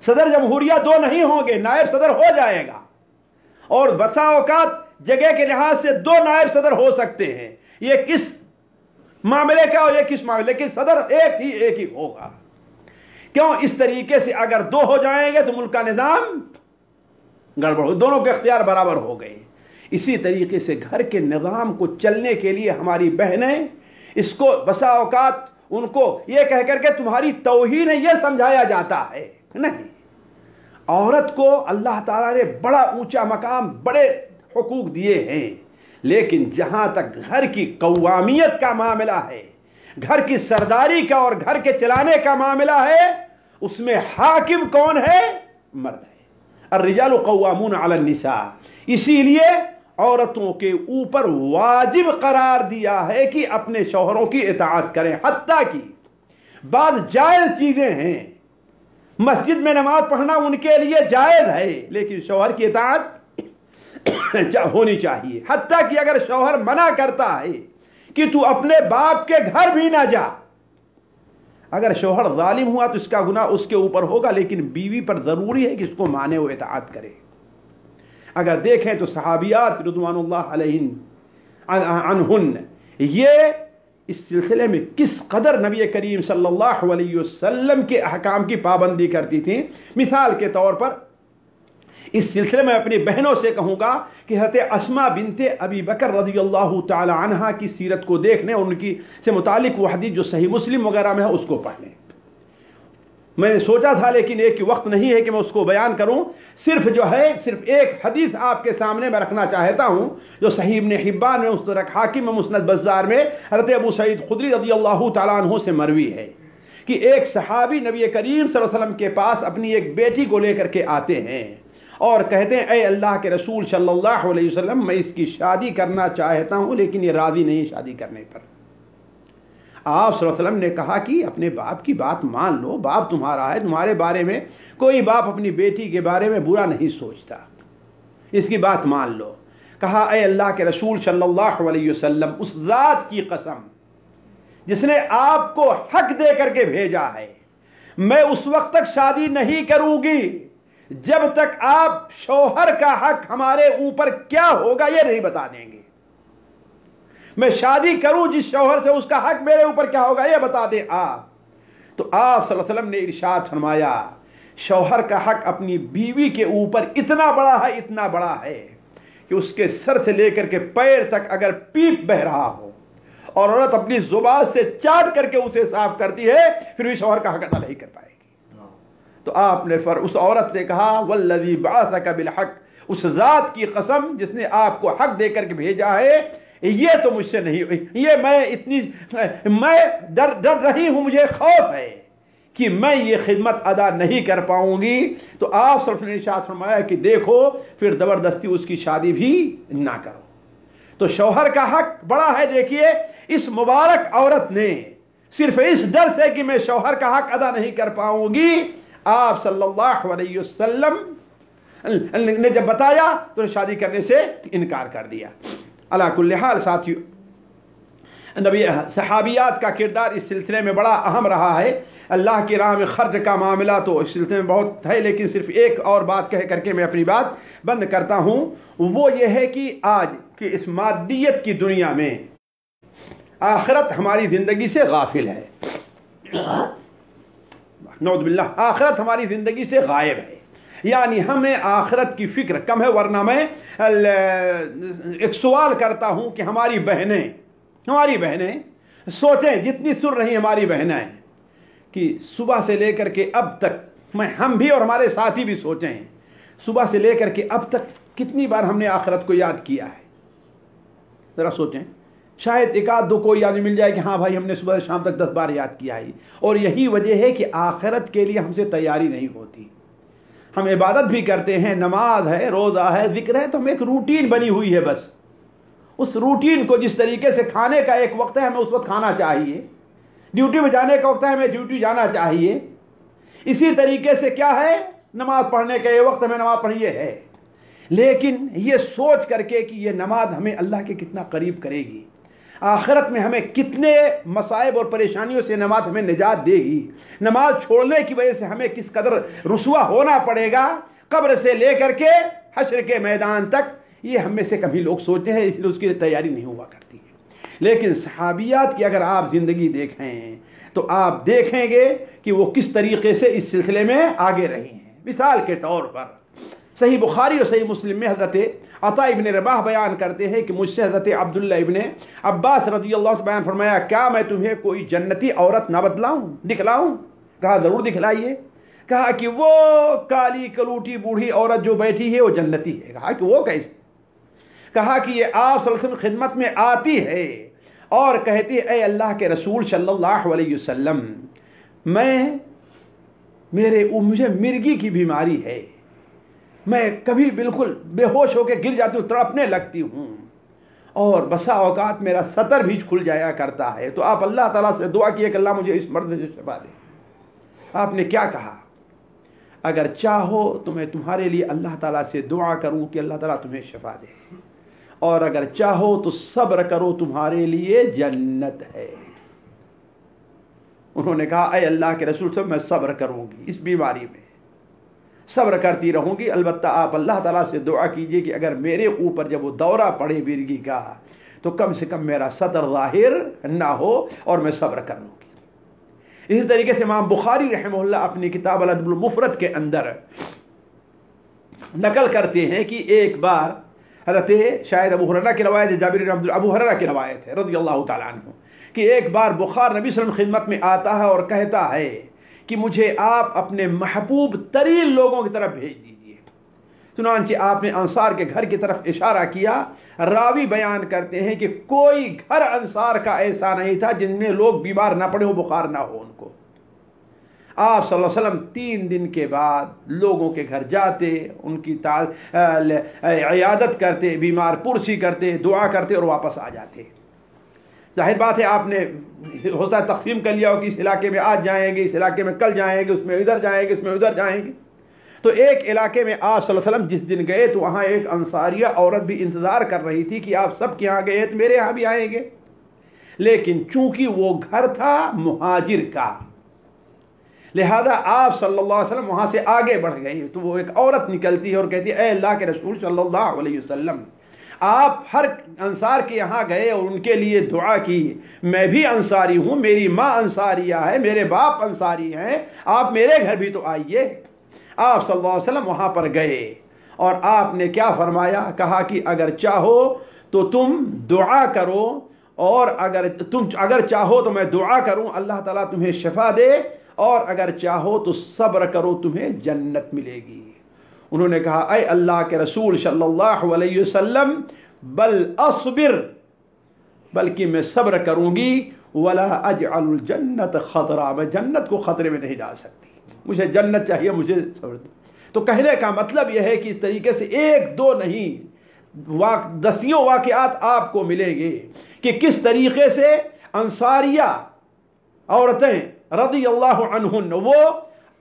صدر جمہوریہ دو نہیں ہوں گے، نائب صدر ہو جائے گا. اور بسا اوقات جگہ کے لحاظ سے دو نائب صدر ہو سکتے ہیں. یہ معاملے کا اور یہ کس معاملے، لیکن صدر ایک ہی ہوگا. کیوں؟ اس طریقے سے اگر دو ہو جائیں گے تو ملک کا نظام گڑبڑ ہو، دونوں کے اختیار برابر ہو گئے. اسی طریقے سے گھر کے نظام کو چلنے کے لیے ہماری بہنیں اس کو بسا اوقات ان کو یہ کہہ کر کے تمہاری توہین ہے یہ سمجھایا جاتا ہے. نہیں، عورت کو اللہ تعالیٰ نے بڑا اونچا مقام، بڑے حقوق دیے ہیں، لیکن جہاں تک گھر کی قوامیت کا معاملہ ہے، گھر کی سرداری کا اور گھر کے چلانے کا معاملہ ہے، اس میں حاکم کون ہے؟ مرد ہے. الرجال قوامون علی النساء. اسی لیے عورتوں کے اوپر واجب قرار دیا ہے کہ اپنے شوہروں کی اطاعت کریں، حتیٰ کہ بعض جائز چیزیں ہیں، مسجد میں نماز پڑھنا ان کے لیے جائز ہے، لیکن شوہر کی اطاعت ہونی چاہیے. حتیٰ کہ اگر شوہر منع کرتا ہے کہ تو اپنے باپ کے گھر بھی نہ جا، اگر شوہر ظالم ہوا تو اس کا گناہ اس کے اوپر ہوگا، لیکن بیوی پر ضروری ہے کہ اس کو مانے و اطاعت کرے. اگر دیکھیں تو صحابیات رضوان اللہ علیہن عنہن یہ اس سلسلے میں کس قدر نبی کریم صلی اللہ علیہ وسلم کے احکام کی پابندی کرتی تھیں. مثال کے طور پر اس سلسلے میں اپنی بہنوں سے کہوں گا کہ حضرت اسماء بنت ابی بکر رضی اللہ تعالی عنہا کی سیرت کو دیکھنے، ان کی سے متعلق وہ حدیث جو صحیح مسلم وغیرہ میں ہے اس کو پڑھ لیں. میں نے سوچا تھا لیکن ایک وقت نہیں ہے کہ میں اس کو بیان کروں. صرف ایک حدیث آپ کے سامنے میں رکھنا چاہتا ہوں جو صحیح ابن حبان میں، مستدرک حاکم میں، مسند بزار میں حضرت ابو سعید خدری رضی اللہ تعالیٰ عنہ سے مروی ہے کہ ایک صحابی نبی کریم صلی اللہ علیہ وسلم کے پاس اپنی ایک بیٹی کو لے کر کے آتے ہیں اور کہتے ہیں اے اللہ کے رسول صلی اللہ علیہ وسلم، میں اس کی شادی کرنا چاہتا ہوں لیکن یہ راضی نہیں شادی کرنے پر. آپ صلی اللہ علیہ وسلم نے کہا کہ اپنے باپ کی بات مان لو، باپ تمہارا ہے، تمہارے بارے میں کوئی باپ اپنی بیٹی کے بارے میں برا نہیں سوچتا، اس کی بات مان لو. کہا اے اللہ کے رسول صلی اللہ علیہ وسلم، اس ذات کی قسم جس نے آپ کو حق دے کر کے بھیجا ہے، میں اس وقت تک شادی نہیں کروں گی جب تک آپ شوہر کا حق ہمارے اوپر کیا ہوگا یہ نہیں بتا دیں گے. میں شادی کروں جس شوہر سے، اس کا حق میرے اوپر کیا ہوگا یہ بتا دیں آپ. تو آپ صلی اللہ علیہ وسلم نے ارشاد فرمایا شوہر کا حق اپنی بیوی کے اوپر اتنا بڑا ہے کہ اس کے سر سے لے کر کے پیر تک اگر پیپ بہ رہا ہو اور عورت اپنی زبان سے چاٹ کر کے اسے صاف کرتی ہے پھر بھی شوہر کا حق ادا نہیں کر پائے گی. تو آپ نے اس عورت نے کہا والذی بعثک بالحق، اس ذات کی قسم جس نے آپ کو حق دے کر کے بھیجا ہے، یہ تو مجھ سے نہیں ہوئی، یہ میں ڈر رہی ہوں، مجھے خوف ہے کہ میں یہ خدمت ادا نہیں کر پاؤں گی. تو آپ صرف نے ارشاد فرمایا کہ دیکھو پھر زبردستی اس کی شادی بھی نہ کرو. تو شوہر کا حق بڑا ہے. دیکھیے اس مبارک عورت نے صرف اس ڈر سے کہ میں شوہر کا حق ادا نہیں کر پاؤں گی، آپ صلی اللہ علیہ وسلم نے جب بتایا تو شادی کرنے سے انکار کر دیا. علی کل حال ساتھیو، نبی صحابیات کا کردار اس سلسلے میں بڑا اہم رہا ہے. اللہ کی راہ میں خرچ کا معاملہ تو اس سلسلے میں بہت ہے، لیکن صرف ایک اور بات کہہ کر کے میں اپنی بات بند کرتا ہوں. وہ یہ ہے کہ آج کی اس مادیت کی دنیا میں آخرت ہماری زندگی سے غافل ہے. نعوذ باللہ، آخرت ہماری زندگی سے غائب ہے. یعنی ہمیں آخرت کی فکر کم ہے. ورنہ میں ایک سوال کرتا ہوں کہ ہماری بہنیں سوچیں، جتنی سن رہی ہماری بہنیں ہیں کہ صبح سے لے کر کے اب تک، ہم بھی اور ہمارے ساتھی بھی سوچیں، صبح سے لے کر کے اب تک کتنی بار ہم نے آخرت کو یاد کیا ہے. ذرا سوچیں، شاید ایک آدھ دو کوئی یاد مل جائے کہ ہاں بھائی ہم نے صبح سے شام تک 10 بار یاد کیا ہے. اور یہی وجہ ہے کہ آخرت کے لیے ہم سے تیاری نہیں ہوتی. ہم عبادت بھی کرتے ہیں، نماز ہے، روزہ ہے، ذکر ہے، تو ہم ایک روٹین بنی ہوئی ہے. بس اس روٹین کو جس طریقے سے کھانے کا ایک وقت ہے ہمیں اس وقت کھانا چاہیے، ڈیوٹی میں جانے کا وقت ہے ہمیں ڈیوٹی جانا چاہیے، اسی طریقے سے کیا ہے نماز پڑھنے کا یہ وقت ہمیں نماز پڑھنی ہے. لیکن یہ سوچ کر کے کہ یہ نماز ہمیں اللہ کے کتنا قریب کرے گی، آخرت میں ہمیں کتنے مصائب اور پریشانیوں سے نماز ہمیں نجات دے گی، نماز چھوڑنے کی وجہ سے ہمیں کس قدر رسوا ہونا پڑے گا قبر سے لے کر کے حشر کے میدان تک، یہ ہم میں سے کبھی لوگ سوچتے ہیں، اس لیے اس کی تیاری نہیں ہوا کرتی ہے. لیکن صحابیات کی اگر آپ زندگی دیکھیں تو آپ دیکھیں گے کہ وہ کس طریقے سے اس سلسلے میں آگے رہی ہیں۔ مثال کے طور پر صحیح بخاری اور صحیح مسلم میں حضرت عطا ابن رباح بیان کرتے ہیں کہ مجھ سے حضرت عبداللہ ابن عباس رضی اللہ عنہ بیان فرمایا، کیا میں تمہیں کوئی جنتی عورت نہ دکھلاؤں؟ کہا ضرور دکھلائیے۔ کہا کہ وہ کالی کلوٹی بوڑھی عورت جو بیٹھی ہے وہ جنتی ہے۔ کہا کہ وہ کیسے؟ کہا کہ یہ آپ صلی اللہ علیہ وسلم خدمت میں آتی ہے اور کہتی ہے، اے اللہ کے رسول صلی اللہ علیہ وسلم، مجھے مرگی کی بیماری ہے، میں کبھی بالکل بے ہوش ہو کے گر جاتی ہوں، تڑپنے لگتی ہوں، اور بسا اوقات میرا سطر بھی کھل جایا کرتا ہے، تو آپ اللہ تعالیٰ سے دعا کیے کہ اللہ مجھے اس مرد سے شفا دے۔ آپ نے کیا کہا؟ اگر چاہو تو میں تمہارے لیے اللہ تعالیٰ سے دعا کروں کہ اللہ تعالیٰ تمہیں شفا دے، اور اگر چاہو تو صبر کرو، تمہارے لیے جنت ہے۔ انہوں نے کہا، اے اللہ کے رسول صاحب، میں صبر کروں گی، اس بیماری میں صبر کرتی رہوں گی، البتہ آپ اللہ تعالیٰ سے دعا کیجئے کہ اگر میرے اوپر جب وہ دورہ پڑے مرگی کا تو کم سے کم میرا صدر ظاہر نہ ہو اور میں صبر کر لوں گی۔ اس طریقے سے امام بخاری رحمہ اللہ اپنی کتاب الادب المفرد کے اندر نقل کرتے ہیں کہ ایک بار حضرت شاید ابو ہریرہ کی روایت ہے، جابر بن عبد ابو ہریرہ کی روایت ہے رضی اللہ تعالیٰ عنہ، کہ ایک بار بخار نبی صلی اللہ علیہ وسلم خدمت میں آتا ہے اور کہتا ہے کہ مجھے آپ اپنے محبوب ترین لوگوں کی طرف بھیج دیجئے۔ چنانچہ آپ نے انصار کے گھر کی طرف اشارہ کیا۔ راوی بیان کرتے ہیں کہ کوئی گھر انصار کا ایسا نہیں تھا جن میں لوگ بیمار نہ پڑے ہو، بخار نہ ہو ان کو۔ آپ صلی اللہ علیہ وسلم 3 دن کے بعد لوگوں کے گھر جاتے، ان کی عیادت کرتے، بیمار پرسی کرتے، دعا کرتے اور واپس آ جاتے۔ ظاہر بات ہے آپ نے ہوتا ہے تقسیم کر لیا ہو کہ اس علاقے میں آج جائیں گے، اس علاقے میں کل جائیں گے، اس میں ادھر جائیں گے، اس میں ادھر جائیں گے۔ تو ایک علاقے میں آپ صلی اللہ علیہ وسلم جس دن گئے تو وہاں ایک انصاریہ عورت بھی انتظار کر رہی تھی کہ آپ سب کے یہاں گئے تو میرے یہاں بھی آئیں گے، لیکن چونکہ وہ گھر تھا مہاجر کا، لہذا آپ صلی اللہ علیہ وسلم وہاں سے آگے بڑھ گئے۔ تو وہ ایک عورت نکلتی ہے اور کہتی ہے، اے اللہ کے رسول صلی اللہ علیہ وسلم، آپ ہر انصار کے یہاں گئے اور ان کے لیے دعا کی، میں بھی انصاری ہوں، میری ماں انصاریہ ہے، میرے باپ انصاری ہیں، آپ میرے گھر بھی تو آئیے۔ آپ صلی اللہ علیہ وسلم وہاں پر گئے اور آپ نے کیا فرمایا؟ کہا کہ اگر چاہو تو تم دعا کرو، اور اگر چاہو تو میں دعا کروں اللہ تعالیٰ تمہیں شفا دے، اور اگر چاہو تو صبر کرو تمہیں جنت ملے گی۔ انہوں نے کہا، اے اللہ کے رسول صلی اللہ علیہ وسلم، بل اصبر، بلکہ میں صبر کروں گی، ولا اجعل الجنت خطرہ، میں جنت کو خطرے میں نہیں ڈال سکتی، مجھے جنت چاہیے، مجھے صبر دے۔ تو کہنے کا مطلب یہ ہے کہ اس طریقے سے 1-2 نہیں، دسیوں واقعات آپ کو ملیں گے کہ کس طریقے سے انصاریہ عورتیں رضی اللہ عنہن وہ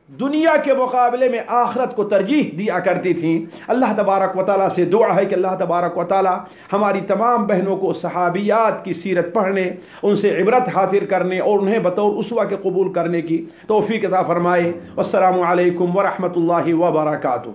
دنیا کے مقابلے میں آخرت کو ترجیح دیا کرتی تھیں۔ اللہ تبارک و تعالیٰ سے دعا ہے کہ اللہ تبارک و تعالیٰ ہماری تمام بہنوں کو صحابیات کی سیرت پڑھنے، ان سے عبرت حاصل کرنے اور انہیں بطور اسوہ کے قبول کرنے کی توفیق عطا فرمائے۔ والسلام علیکم ورحمۃ اللہ وبرکاتہ۔